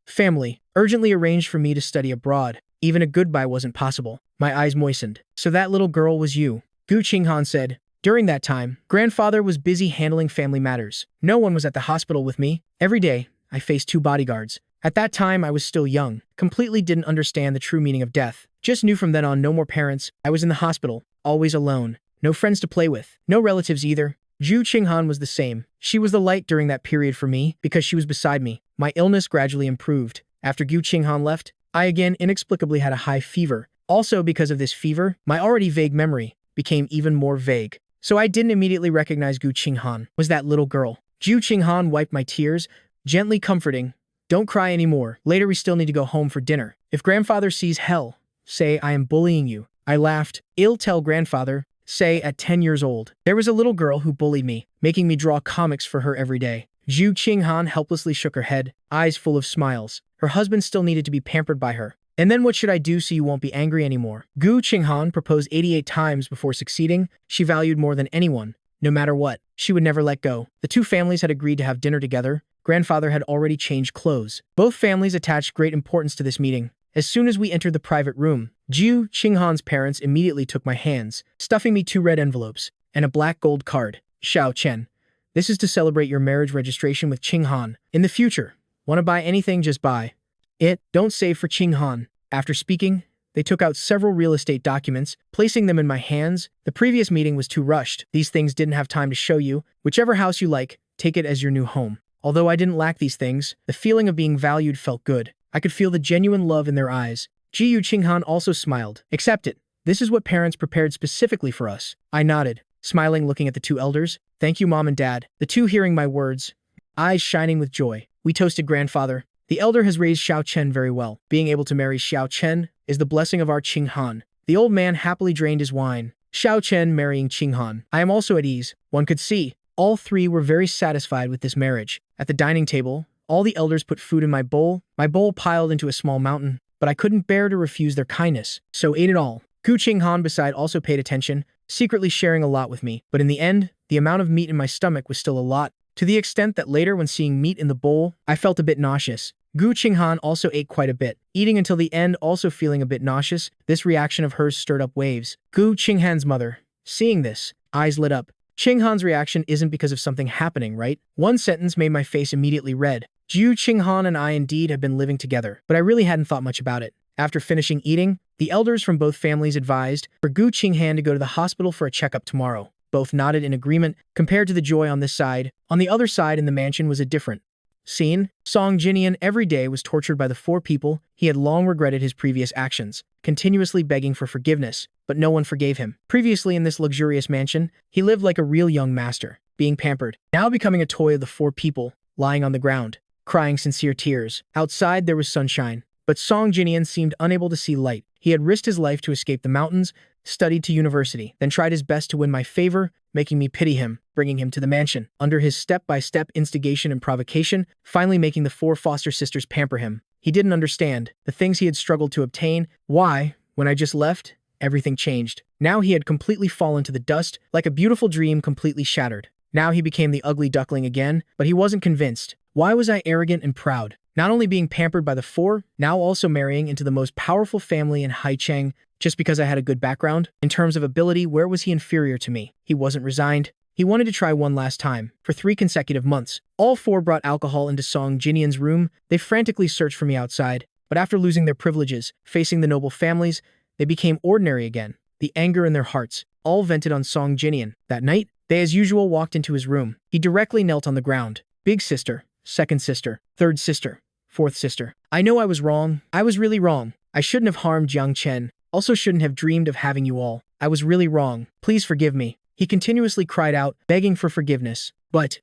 family urgently arranged for me to study abroad. Even a goodbye wasn't possible. My eyes moistened. "So that little girl was you," Gu Qinghan said. During that time, grandfather was busy handling family matters. No one was at the hospital with me. Every day, I faced 2 bodyguards. At that time, I was still young, completely didn't understand the true meaning of death. Just knew from then on no more parents. I was in the hospital, always alone. No friends to play with. No relatives either. Ju Qinghan was the same. She was the light during that period for me because she was beside me. My illness gradually improved. After Gu Qinghan left, I again inexplicably had a high fever. Also because of this fever, my already vague memory became even more vague. So I didn't immediately recognize Gu Qinghan was that little girl. Ju Qinghan wiped my tears, gently comforting. Don't cry anymore. Later we still need to go home for dinner. If grandfather sees hell, say I am bullying you. I laughed. I'll tell grandfather, say at 10 years old. There was a little girl who bullied me, making me draw comics for her every day. Ju Qinghan helplessly shook her head, eyes full of smiles. Her husband still needed to be pampered by her. And then what should I do so you won't be angry anymore? Gu Qinghan proposed 88 times before succeeding. She valued more than anyone. No matter what, she would never let go. The two families had agreed to have dinner together. Grandfather had already changed clothes. Both families attached great importance to this meeting. As soon as we entered the private room, Ju Qinghan's parents immediately took my hands, stuffing me 2 red envelopes and a black gold card. Xiao Chen, this is to celebrate your marriage registration with Qinghan. In the future, want to buy anything, just buy it. Don't save for Qinghan. After speaking, they took out several real estate documents, placing them in my hands. The previous meeting was too rushed. These things didn't have time to show you. Whichever house you like, take it as your new home. Although I didn't lack these things, the feeling of being valued felt good. I could feel the genuine love in their eyes. Ju Qinghan also smiled. Accept it. This is what parents prepared specifically for us. I nodded, smiling, looking at the 2 elders. Thank you, Mom and Dad. The 2 hearing my words, eyes shining with joy. We toasted grandfather. The elder has raised Xiao Chen very well. Being able to marry Xiao Chen is the blessing of our Qinghan. The old man happily drained his wine. Xiao Chen marrying Qinghan. I am also at ease. One could see. All 3 were very satisfied with this marriage. At the dining table, all the elders put food in my bowl. My bowl piled into a small mountain, but I couldn't bear to refuse their kindness, so ate it all. Gu Qinghan beside also paid attention, secretly sharing a lot with me. But in the end, the amount of meat in my stomach was still a lot, to the extent that later when seeing meat in the bowl, I felt a bit nauseous. Gu Qinghan also ate quite a bit, eating until the end, also feeling a bit nauseous. This reaction of hers stirred up waves. Gu Qinghan's mother, seeing this, eyes lit up. Qinghan's reaction isn't because of something happening, right? One sentence made my face immediately red. Ju Qinghan and I indeed have been living together, but I really hadn't thought much about it. After finishing eating, the elders from both families advised for Gu Qinghan to go to the hospital for a checkup tomorrow. Both nodded in agreement. Compared to the joy on this side, on the other side in the mansion was a different scene. Song Jinian every day was tortured by the 4 people. He had long regretted his previous actions, continuously begging for forgiveness, but no one forgave him. Previously in this luxurious mansion, he lived like a real young master, being pampered, now becoming a toy of the 4 people, lying on the ground, crying sincere tears. Outside there was sunshine, but Song Jinian seemed unable to see light. He had risked his life to escape the mountains, studied to university, then tried his best to win my favor, making me pity him, bringing him to the mansion. Under his step-by-step instigation and provocation, finally making the 4 foster sisters pamper him. He didn't understand the things he had struggled to obtain. Why, when I just left, everything changed. Now he had completely fallen to the dust, like a beautiful dream completely shattered. Now he became the ugly duckling again, but he wasn't convinced. Why was I arrogant and proud? Not only being pampered by the 4, now also marrying into the most powerful family in Haicheng, just because I had a good background? In terms of ability, where was he inferior to me? He wasn't resigned. He wanted to try one last time. For 3 consecutive months, all 4 brought alcohol into Song Jinian's room. They frantically searched for me outside, but after losing their privileges, facing the noble families, they became ordinary again. The anger in their hearts, all vented on Song Jinian. That night, they as usual walked into his room. He directly knelt on the ground. Big sister, second sister, third sister, fourth sister. I know I was wrong. I was really wrong. I shouldn't have harmed Jiang Chen. Also shouldn't have dreamed of having you all. I was really wrong. Please forgive me. He continuously cried out, begging for forgiveness. But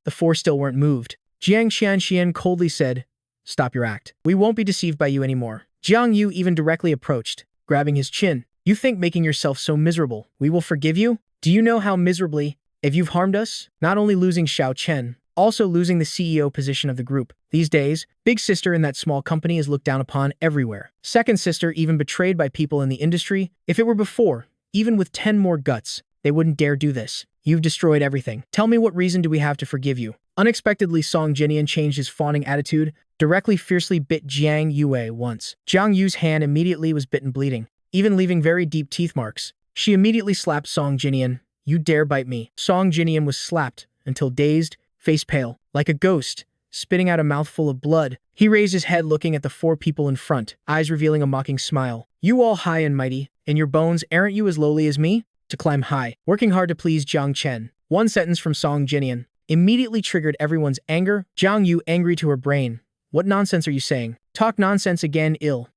the 4 still weren't moved. Jiang Xianxian coldly said, stop your act. We won't be deceived by you anymore. Jiang Yu even directly approached, grabbing his chin. You think making yourself so miserable, we will forgive you? Do you know how miserably, if you've harmed us? Not only losing Xiao Chen, also losing the CEO position of the group. These days, big sister in that small company is looked down upon everywhere. Second sister even betrayed by people in the industry. If it were before, even with 10 more guts, they wouldn't dare do this. You've destroyed everything. Tell me, what reason do we have to forgive you? Unexpectedly, Song Jinian changed his fawning attitude, directly fiercely bit Jiang Yue once. Jiang Yu's hand immediately was bitten, bleeding, even leaving very deep teeth marks. She immediately slapped Song Jinian. You dare bite me. Song Jinian was slapped until dazed, face pale, like a ghost, spitting out a mouthful of blood. He raised his head looking at the 4 people in front, eyes revealing a mocking smile. You all high and mighty, In your bones, aren't you as lowly as me? To climb high, working hard to please Jiang Chen. One sentence from Song Jinian immediately triggered everyone's anger. Jiang Yu angry to her brain. What nonsense are you saying? Talk nonsense again, I'll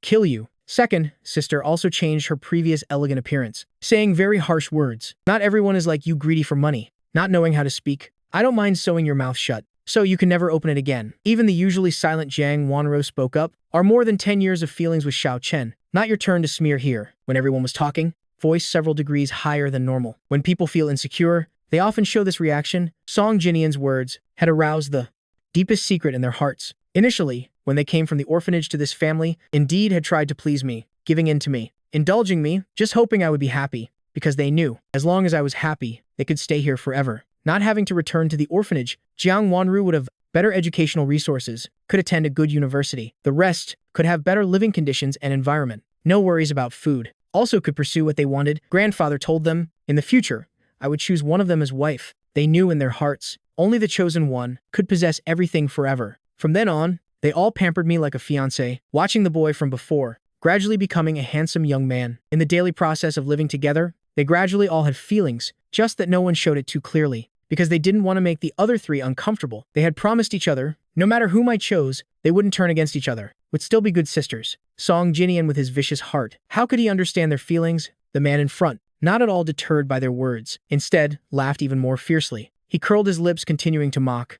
kill you. Second, sister also changed her previous elegant appearance, saying very harsh words. Not everyone is like you, greedy for money, not knowing how to speak. I don't mind sewing your mouth shut, so you can never open it again. Even the usually silent Jiang Wanro spoke up. Our more than 10 years of feelings with Xiao Chen. Not your turn to smear here. When everyone was talking, voice several degrees higher than normal. When people feel insecure, they often show this reaction. Song Jinian's words had aroused the deepest secret in their hearts. Initially, when they came from the orphanage to this family, indeed had tried to please me, giving in to me, indulging me, just hoping I would be happy, because they knew, as long as I was happy, they could stay here forever. Not having to return to the orphanage, Jiang Wanru would have better educational resources, could attend a good university. The rest could have better living conditions and environment. No worries about food. Also could pursue what they wanted. Grandfather told them, in the future, I would choose one of them as wife. They knew in their hearts, only the chosen one could possess everything forever. From then on, they all pampered me like a fiancé, watching the boy from before, gradually becoming a handsome young man. In the daily process of living together, they gradually all had feelings, just that no one showed it too clearly, because they didn't want to make the other three uncomfortable. They had promised each other, no matter whom I chose, they wouldn't turn against each other, would still be good sisters. Song Jinian with his vicious heart. How could he understand their feelings? The man in front, not at all deterred by their words, instead, laughed even more fiercely. He curled his lips, continuing to mock.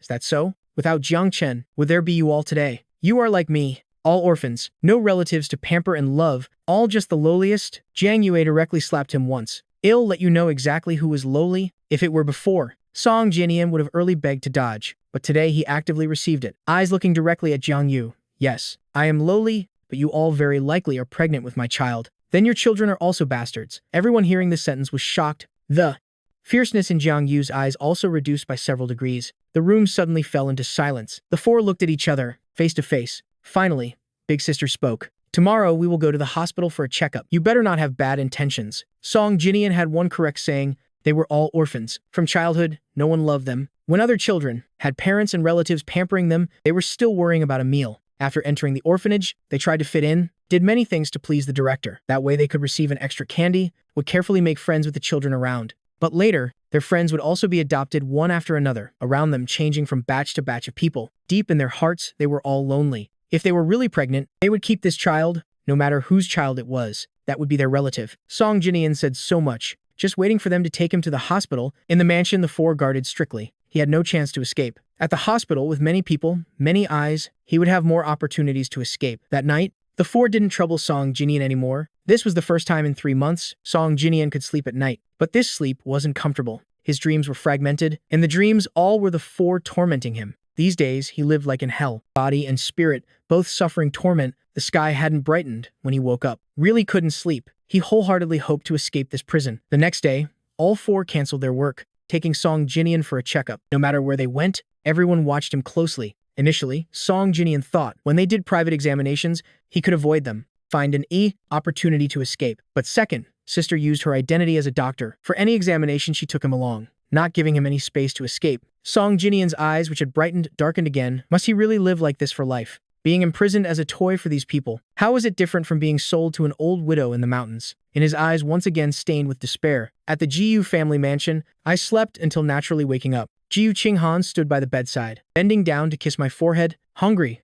Is that so? Without Jiang Chen, would there be you all today? You are like me, all orphans, no relatives to pamper and love, all just the lowliest. Jiang Yue directly slapped him once. I'll let you know exactly who was lowly. If it were before, Song Jinian would have early begged to dodge, but today he actively received it, eyes looking directly at Jiang Yu. Yes, I am lowly, but you all very likely are pregnant with my child. Then your children are also bastards. Everyone hearing this sentence was shocked. The fierceness in Jiang Yu's eyes also reduced by several degrees. The room suddenly fell into silence. The four looked at each other, face to face. Finally, Big Sister spoke. Tomorrow we will go to the hospital for a checkup. You better not have bad intentions. Song Jinian had one correct saying. They were all orphans. From childhood, no one loved them. When other children had parents and relatives pampering them, they were still worrying about a meal. After entering the orphanage, they tried to fit in, did many things to please the director. That way they could receive an extra candy, would carefully make friends with the children around. But later, their friends would also be adopted one after another, around them changing from batch to batch of people. Deep in their hearts, they were all lonely. If they were really pregnant, they would keep this child, no matter whose child it was. That would be their relative. Song Jinian said so much, just waiting for them to take him to the hospital. In the mansion, the four guarded strictly. He had no chance to escape. At the hospital, with many people, many eyes, he would have more opportunities to escape. That night, the four didn't trouble Song Jinian anymore. This was the first time in 3 months Song Jinian could sleep at night. But this sleep wasn't comfortable. His dreams were fragmented. In the dreams, all were the four tormenting him. These days, he lived like in hell. Body and spirit, both suffering torment. The sky hadn't brightened when he woke up. Really couldn't sleep. He wholeheartedly hoped to escape this prison. The next day, all four canceled their work, taking Song Jinian for a checkup. No matter where they went, everyone watched him closely. Initially, Song Jinian thought when they did private examinations, he could avoid them, find an opportunity to escape. But second, sister used her identity as a doctor. For any examination, she took him along, not giving him any space to escape. Song Jinian's eyes, which had brightened, darkened again. Must he really live like this for life? Being imprisoned as a toy for these people. How is it different from being sold to an old widow in the mountains? In his eyes once again stained with despair. At the Jiyu family mansion, I slept until naturally waking up. Jiyu Qinghan stood by the bedside, bending down to kiss my forehead. Hungry,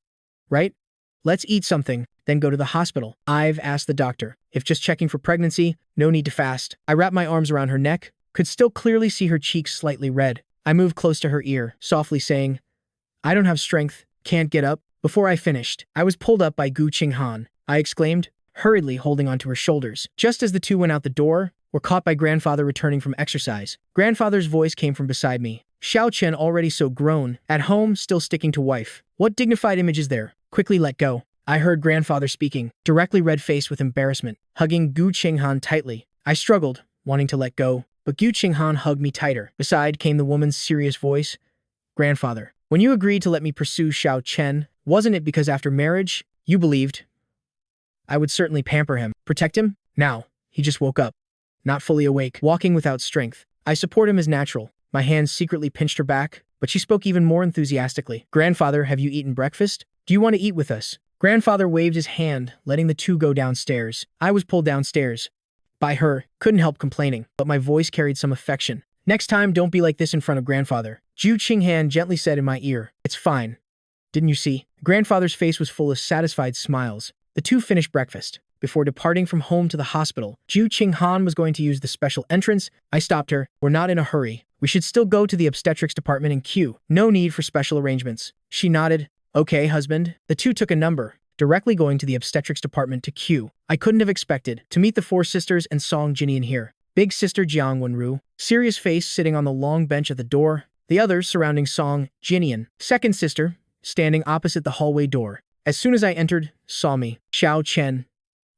right? Let's eat something, then go to the hospital. I've asked the doctor. If just checking for pregnancy, no need to fast. I wrapped my arms around her neck, could still clearly see her cheeks slightly red. I moved close to her ear, softly saying, I don't have strength, can't get up. Before I finished, I was pulled up by Gu Qinghan. I exclaimed, hurriedly holding onto her shoulders. Just as the two went out the door, were caught by grandfather returning from exercise. Grandfather's voice came from beside me. Xiao Chen, already so grown, at home, still sticking to wife. What dignified image is there? Quickly let go. I heard grandfather speaking, directly red-faced with embarrassment, hugging Gu Qinghan tightly. I struggled, wanting to let go, but Gu Qinghan hugged me tighter. Beside came the woman's serious voice. Grandfather, when you agreed to let me pursue Xiao Chen, wasn't it because after marriage, you believed I would certainly pamper him, protect him? Now, he just woke up, not fully awake, walking without strength. I support him as natural. My hands secretly pinched her back, but she spoke even more enthusiastically. Grandfather, have you eaten breakfast? Do you want to eat with us? Grandfather waved his hand, letting the two go downstairs. I was pulled downstairs by her, couldn't help complaining, but my voice carried some affection. Next time, don't be like this in front of grandfather. Ju Qinghan gently said in my ear. It's fine. Didn't you see? Grandfather's face was full of satisfied smiles. The two finished breakfast. Before departing from home to the hospital, Ju Qinghan was going to use the special entrance. I stopped her. We're not in a hurry. We should still go to the obstetrics department in Q. No need for special arrangements. She nodded. Okay, husband. The two took a number, directly going to the obstetrics department to Q. I couldn't have expected to meet the four sisters and Song Jinian here. Big sister Jiang Wenru, serious face sitting on the long bench at the door, the others surrounding Song Jinian. Second sister, standing opposite the hallway door. As soon as I entered, saw me. Xiao Chen.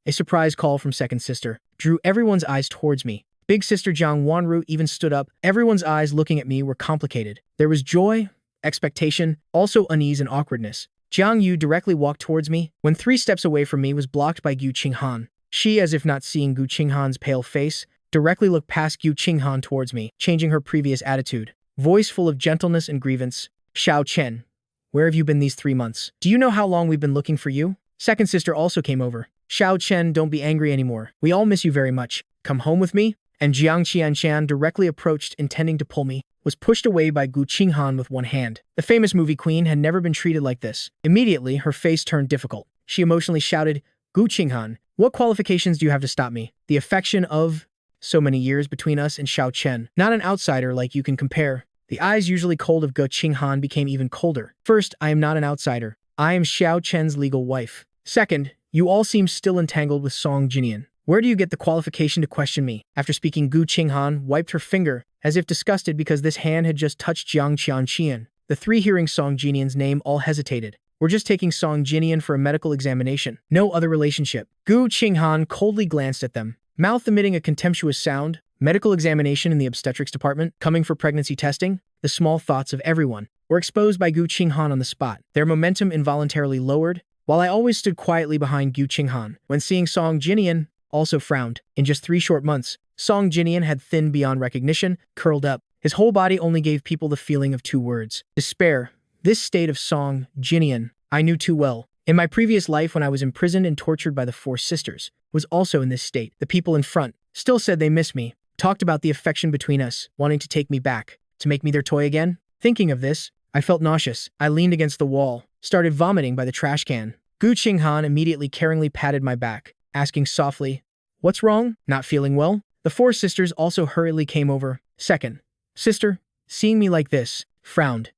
A surprise call from second sister drew everyone's eyes towards me. Big sister Jiang Wenru even stood up. Everyone's eyes looking at me were complicated. There was joy, expectation, also unease and awkwardness. Jiang Yu directly walked towards me, when 3 steps away from me was blocked by Gu Qinghan. She, as if not seeing Gu Qinghan's pale face, directly looked past Gu Qinghan towards me, changing her previous attitude. Voice full of gentleness and grievance. Xiao Chen, where have you been these 3 months? Do you know how long we've been looking for you? Second sister also came over. Xiao Chen, don't be angry anymore. We all miss you very much. Come home with me? And Jiang Qianshan directly approached, intending to pull me, was pushed away by Gu Qinghan with one hand. The famous movie queen had never been treated like this. Immediately, her face turned difficult. She emotionally shouted, Gu Qinghan, what qualifications do you have to stop me? The affection of so many years between us and Xiao Chen. Not an outsider like you can compare. The eyes usually cold of Gu Qinghan became even colder. First, I am not an outsider. I am Xiao Chen's legal wife. Second, you all seem still entangled with Song Jinian. Where do you get the qualification to question me? After speaking, Gu Qinghan wiped her finger, as if disgusted because this hand had just touched Jiang Qianqian. The 3 hearing Song Jinian's name all hesitated. We're just taking Song Jinian for a medical examination. No other relationship. Gu Qinghan coldly glanced at them, mouth emitting a contemptuous sound. Medical examination in the obstetrics department, coming for pregnancy testing. The small thoughts of everyone were exposed by Gu Qinghan on the spot. Their momentum involuntarily lowered, while I always stood quietly behind Gu Qinghan. When seeing Song Jinian, also frowned. In just 3 short months, Song Jinian had thinned beyond recognition, curled up. His whole body only gave people the feeling of 2 words. Despair. This state of Song Jinian, I knew too well. In my previous life when I was imprisoned and tortured by the 4 sisters, was also in this state. The people in front still said they miss me, talked about the affection between us, wanting to take me back, to make me their toy again. Thinking of this, I felt nauseous. I leaned against the wall, started vomiting by the trash can. Gu Qinghan immediately caringly patted my back, asking softly, what's wrong? Not feeling well? The 4 sisters also hurriedly came over. Second sister, seeing me like this, frowned.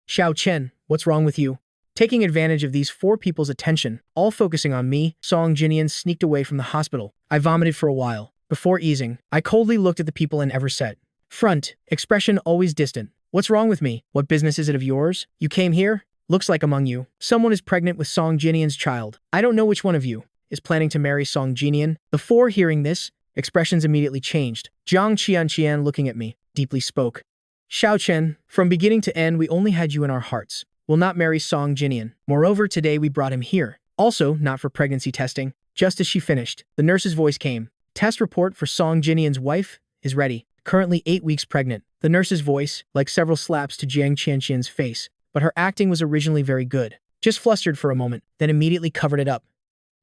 Xiao Chen, what's wrong with you? Taking advantage of these 4 people's attention, all focusing on me, Song Jinian sneaked away from the hospital. I vomited for a while. Before easing, I coldly looked at the people in Everset. Front, expression always distant. What's wrong with me? What business is it of yours? You came here? Looks like among you, someone is pregnant with Song Jinian's child. I don't know which one of you is planning to marry Song Jinian. The 4 hearing this, expressions immediately changed. Jiang Qianqian looking at me, deeply spoke. Xiao Chen, from beginning to end we only had you in our hearts. We'll not marry Song Jinian. Moreover, today we brought him here. Also, not for pregnancy testing. Just as she finished, the nurse's voice came. Test report for Song Jinian's wife is ready. Currently 8 weeks pregnant. The nurse's voice, like several slaps to Jiang Qianqian's face, but her acting was originally very good. Just flustered for a moment, then immediately covered it up.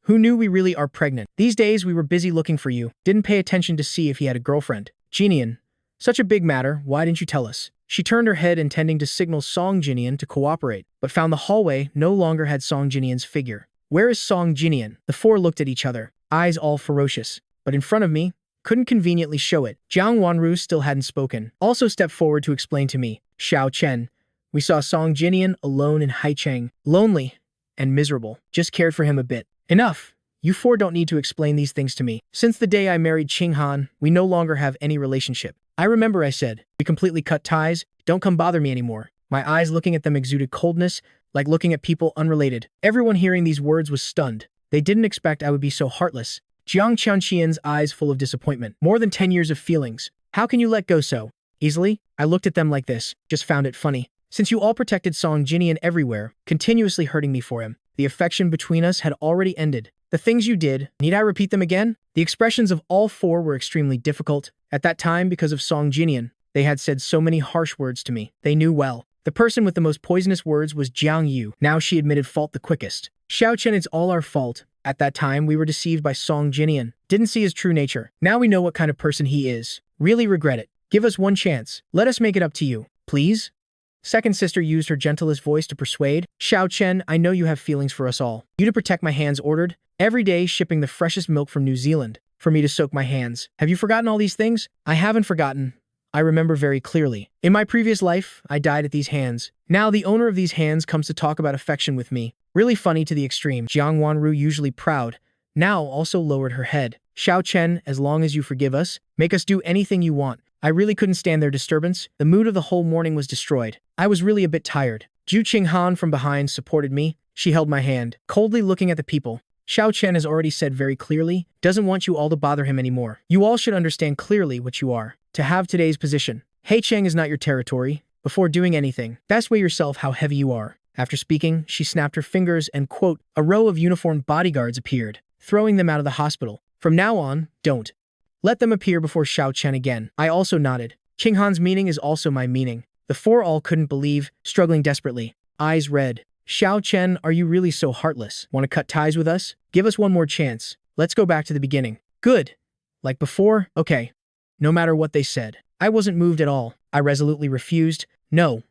Who knew we really are pregnant? These days we were busy looking for you. Didn't pay attention to see if he had a girlfriend. Jinian, such a big matter, why didn't you tell us? She turned her head intending to signal Song Jinian to cooperate, but found the hallway no longer had Song Jinian's figure. Where is Song Jinian? The 4 looked at each other, eyes all ferocious. But in front of me, couldn't conveniently show it. Jiang Wenru still hadn't spoken. Also stepped forward to explain to me. Xiao Chen, we saw Song Jinian alone in Haicheng, lonely and miserable. Just cared for him a bit. Enough. You 4 don't need to explain these things to me. Since the day I married Qinghan, we no longer have any relationship. I remember I said, we completely cut ties, don't come bother me anymore. My eyes looking at them exuded coldness, like looking at people unrelated. Everyone hearing these words was stunned. They didn't expect I would be so heartless. Jiang Qianqian's eyes full of disappointment. More than 10 years of feelings. How can you let go so easily? I looked at them like this, just found it funny. Since you all protected Song Jinian everywhere, continuously hurting me for him, the affection between us had already ended. The things you did, need I repeat them again? The expressions of all 4 were extremely difficult. At that time, because of Song Jinian, they had said so many harsh words to me. They knew well. The person with the most poisonous words was Jiang Yu. Now she admitted fault the quickest. Xiao Chen, it's all our fault. At that time, we were deceived by Song Jinian. Didn't see his true nature. Now we know what kind of person he is. Really regret it. Give us one chance. Let us make it up to you. Please? Second sister used her gentlest voice to persuade. Xiao Chen, I know you have feelings for us all. You to protect my hands ordered. Every day shipping the freshest milk from New Zealand. For me to soak my hands. Have you forgotten all these things? I haven't forgotten. I remember very clearly. In my previous life, I died at these hands. Now the owner of these hands comes to talk about affection with me. Really funny to the extreme. Jiang Wanru, usually proud, now also lowered her head. Xiao Chen, as long as you forgive us, make us do anything you want. I really couldn't stand their disturbance. The mood of the whole morning was destroyed. I was really a bit tired. Ju Qinghan from behind supported me. She held my hand, coldly looking at the people. Xiao Chen has already said very clearly, doesn't want you all to bother him anymore. You all should understand clearly what you are. To have today's position. Heicheng is not your territory. Before doing anything, best weigh yourself how heavy you are. After speaking, she snapped her fingers and, quote, a row of uniformed bodyguards appeared, throwing them out of the hospital. From now on, don't let them appear before Xiao Chen again. I also nodded. Qinghan's meaning is also my meaning. The four all couldn't believe, struggling desperately. Eyes red. Xiao Chen, are you really so heartless? Want to cut ties with us? Give us one more chance. Let's go back to the beginning. Good. Like before? Okay. No matter what they said. I wasn't moved at all. I resolutely refused. No.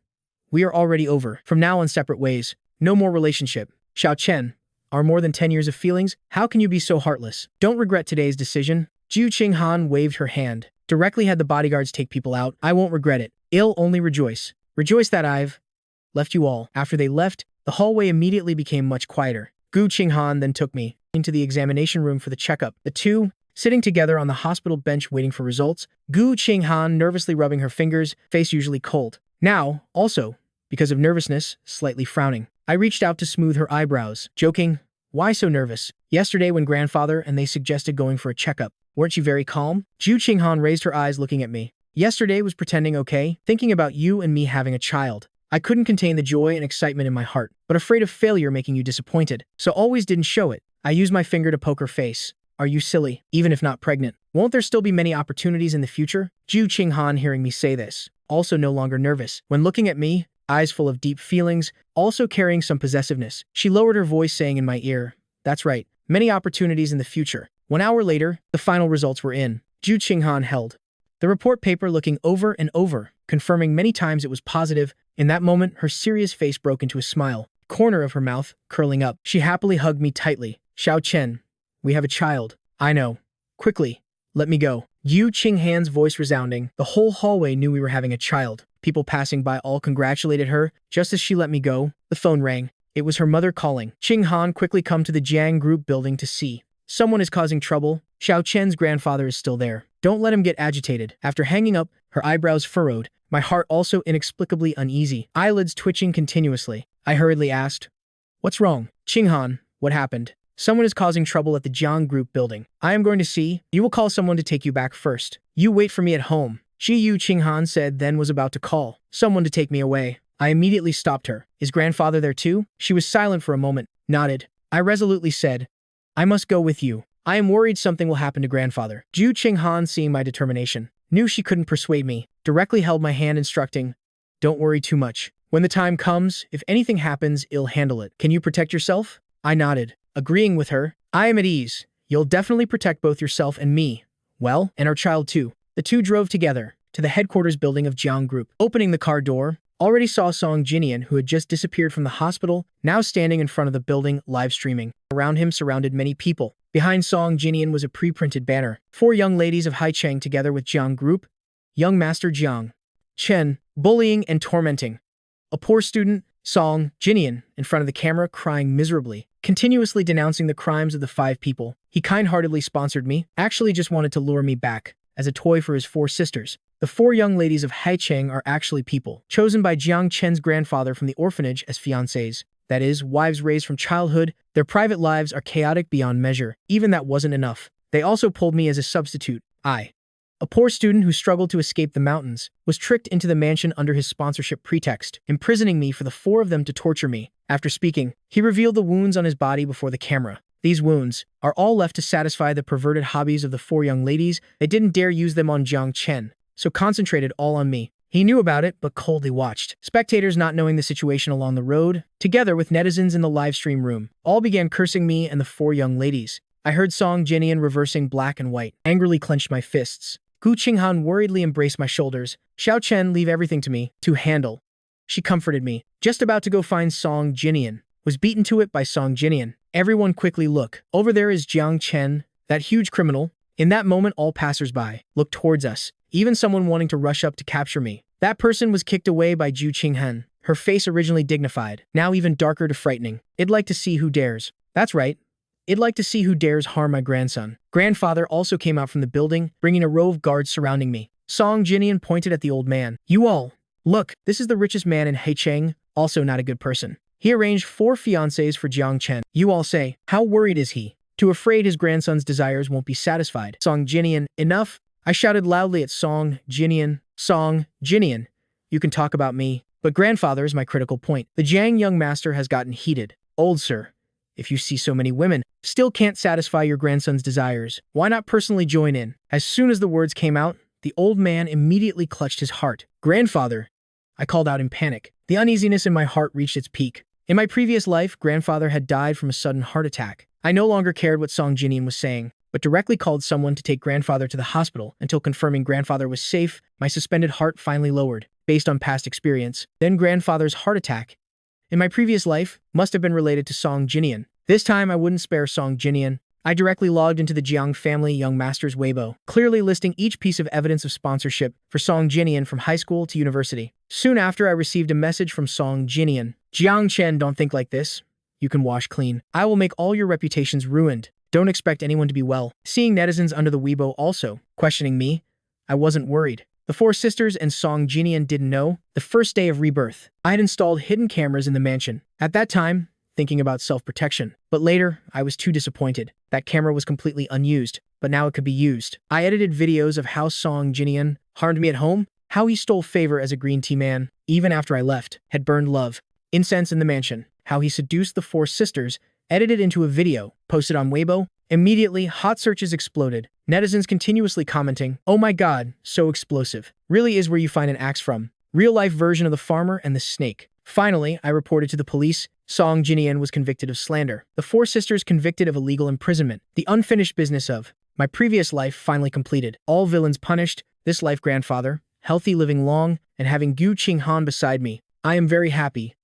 We are already over. From now on, separate ways. No more relationship. Xiao Chen, our more than 10 years of feelings? How can you be so heartless? Don't regret today's decision. Ju Qinghan waved her hand. Directly had the bodyguards take people out. I won't regret it. I'll only rejoice. Rejoice that I've left you all. After they left, the hallway immediately became much quieter. Gu Qinghan then took me into the examination room for the checkup. The two, sitting together on the hospital bench waiting for results, Gu Qinghan nervously rubbing her fingers, face usually cold. Now, also, because of nervousness, slightly frowning. I reached out to smooth her eyebrows, joking, why so nervous? Yesterday when grandfather and they suggested going for a checkup, weren't you very calm? Ju Qinghan raised her eyes looking at me. Yesterday was pretending okay, thinking about you and me having a child. I couldn't contain the joy and excitement in my heart, but afraid of failure making you disappointed, so always didn't show it. I used my finger to poke her face. Are you silly? Even if not pregnant, won't there still be many opportunities in the future? Ju Qinghan hearing me say this, also no longer nervous. When looking at me, eyes full of deep feelings, also carrying some possessiveness, she lowered her voice saying in my ear, that's right, many opportunities in the future. 1 hour later, the final results were in. Ju Qinghan held the report paper looking over and over, confirming many times it was positive. In that moment, her serious face broke into a smile, corner of her mouth curling up. She happily hugged me tightly. Xiao Chen, we have a child. I know. Quickly, let me go. Yu Qinghan's voice resounding. The whole hallway knew we were having a child. People passing by all congratulated her. Just as she let me go, the phone rang. It was her mother calling. Qinghan, quickly come to the Jiang Group building to see. Someone is causing trouble. Xiao Chen's grandfather is still there. Don't let him get agitated. After hanging up, her eyebrows furrowed, my heart also inexplicably uneasy, eyelids twitching continuously. I hurriedly asked, what's wrong? Qinghan, what happened? Someone is causing trouble at the Jiang Group building. I am going to see. You will call someone to take you back first. You wait for me at home. Yu Qinghan said, then was about to call someone to take me away. I immediately stopped her. Is grandfather there too? She was silent for a moment, nodded. I resolutely said, I must go with you. I am worried something will happen to grandfather. Ju Qinghan, seeing my determination, knew she couldn't persuade me, directly held my hand instructing, don't worry too much. When the time comes, if anything happens, I'll handle it. Can you protect yourself? I nodded, agreeing with her. I am at ease. You'll definitely protect both yourself and me. Well, and our child too. The two drove together to the headquarters building of Jiang Group. Opening the car door, already saw Song Jinian, who had just disappeared from the hospital, now standing in front of the building, live streaming. Around him surrounded many people. Behind Song Jinian was a pre-printed banner. 4 young ladies of Haicheng together with Jiang Group. Young Master Jiang Chen, bullying and tormenting. A poor student, Song Jinian, in front of the camera crying miserably, continuously denouncing the crimes of the 5 people. He kind-heartedly sponsored me, actually just wanted to lure me back, as a toy for his 4 sisters. The 4 young ladies of Haicheng are actually people, chosen by Jiang Chen's grandfather from the orphanage as fiancés. That is, wives raised from childhood. Their private lives are chaotic beyond measure. Even that wasn't enough. They also pulled me as a substitute. I, a poor student who struggled to escape the mountains, was tricked into the mansion under his sponsorship pretext, imprisoning me for the 4 of them to torture me. After speaking, he revealed the wounds on his body before the camera. These wounds are all left to satisfy the perverted hobbies of the 4 young ladies. They didn't dare use them on Jiang Chen, so concentrated all on me. He knew about it, but coldly watched. Spectators not knowing the situation along the road, together with netizens in the live stream room, all began cursing me and the four young ladies. I heard Song Jinian reversing black and white, angrily clenched my fists. Gu Qinghan worriedly embraced my shoulders. Xiao Chen, leave everything to me, to handle. She comforted me. Just about to go find Song Jinian. Was beaten to it by Song Jinian. Everyone quickly look. Over there is Jiang Chen, that huge criminal. In that moment, all passers-by looked towards us, even someone wanting to rush up to capture me. That person was kicked away by Zhu Qinghan, her face originally dignified, now even darker to frightening. I'd like to see who dares. That's right. I'd like to see who dares harm my grandson. Grandfather also came out from the building, bringing a row of guards surrounding me. Song Jinian pointed at the old man. You all, look, this is the richest man in Heicheng, also not a good person. He arranged 4 fiancés for Jiang Chen. You all say, how worried is he? Too afraid his grandson's desires won't be satisfied. Song Jinian, enough! I shouted loudly at Song Jinian. Song Jinian, you can talk about me, but grandfather is my critical point. The Jiang young master has gotten heated. Old sir, if you see so many women, still can't satisfy your grandson's desires, why not personally join in? As soon as the words came out, the old man immediately clutched his heart. Grandfather, I called out in panic. The uneasiness in my heart reached its peak. In my previous life, grandfather had died from a sudden heart attack. I no longer cared what Song Jinian was saying, but directly called someone to take grandfather to the hospital until confirming grandfather was safe. My suspended heart finally lowered, based on past experience. Then grandfather's heart attack, in my previous life, must have been related to Song Jinian. This time I wouldn't spare Song Jinian. I directly logged into the Jiang family young master's Weibo, clearly listing each piece of evidence of sponsorship for Song Jinian from high school to university. Soon after, I received a message from Song Jinian. Jiang Chen, don't think like this. You can wash clean. I will make all your reputations ruined. Don't expect anyone to be well. Seeing netizens under the Weibo also questioning me, I wasn't worried. The 4 sisters and Song Jinian didn't know. The first day of Rebirth, I had installed hidden cameras in the mansion. At that time, thinking about self-protection. But later, I was too disappointed. That camera was completely unused, but now it could be used. I edited videos of how Song Jinian harmed me at home, how he stole favor as a green tea man, even after I left, had burned love, incense in the mansion, how he seduced the 4 sisters, edited into a video, posted on Weibo. Immediately, hot searches exploded. Netizens continuously commenting, oh my god, so explosive. Really is where you find an axe from. Real-life version of the farmer and the snake. Finally, I reported to the police. Song Jinian was convicted of slander. The 4 sisters convicted of illegal imprisonment. The unfinished business of my previous life finally completed. All villains punished. This life grandfather, healthy, living long, and having Gu Qinghan beside me. I am very happy.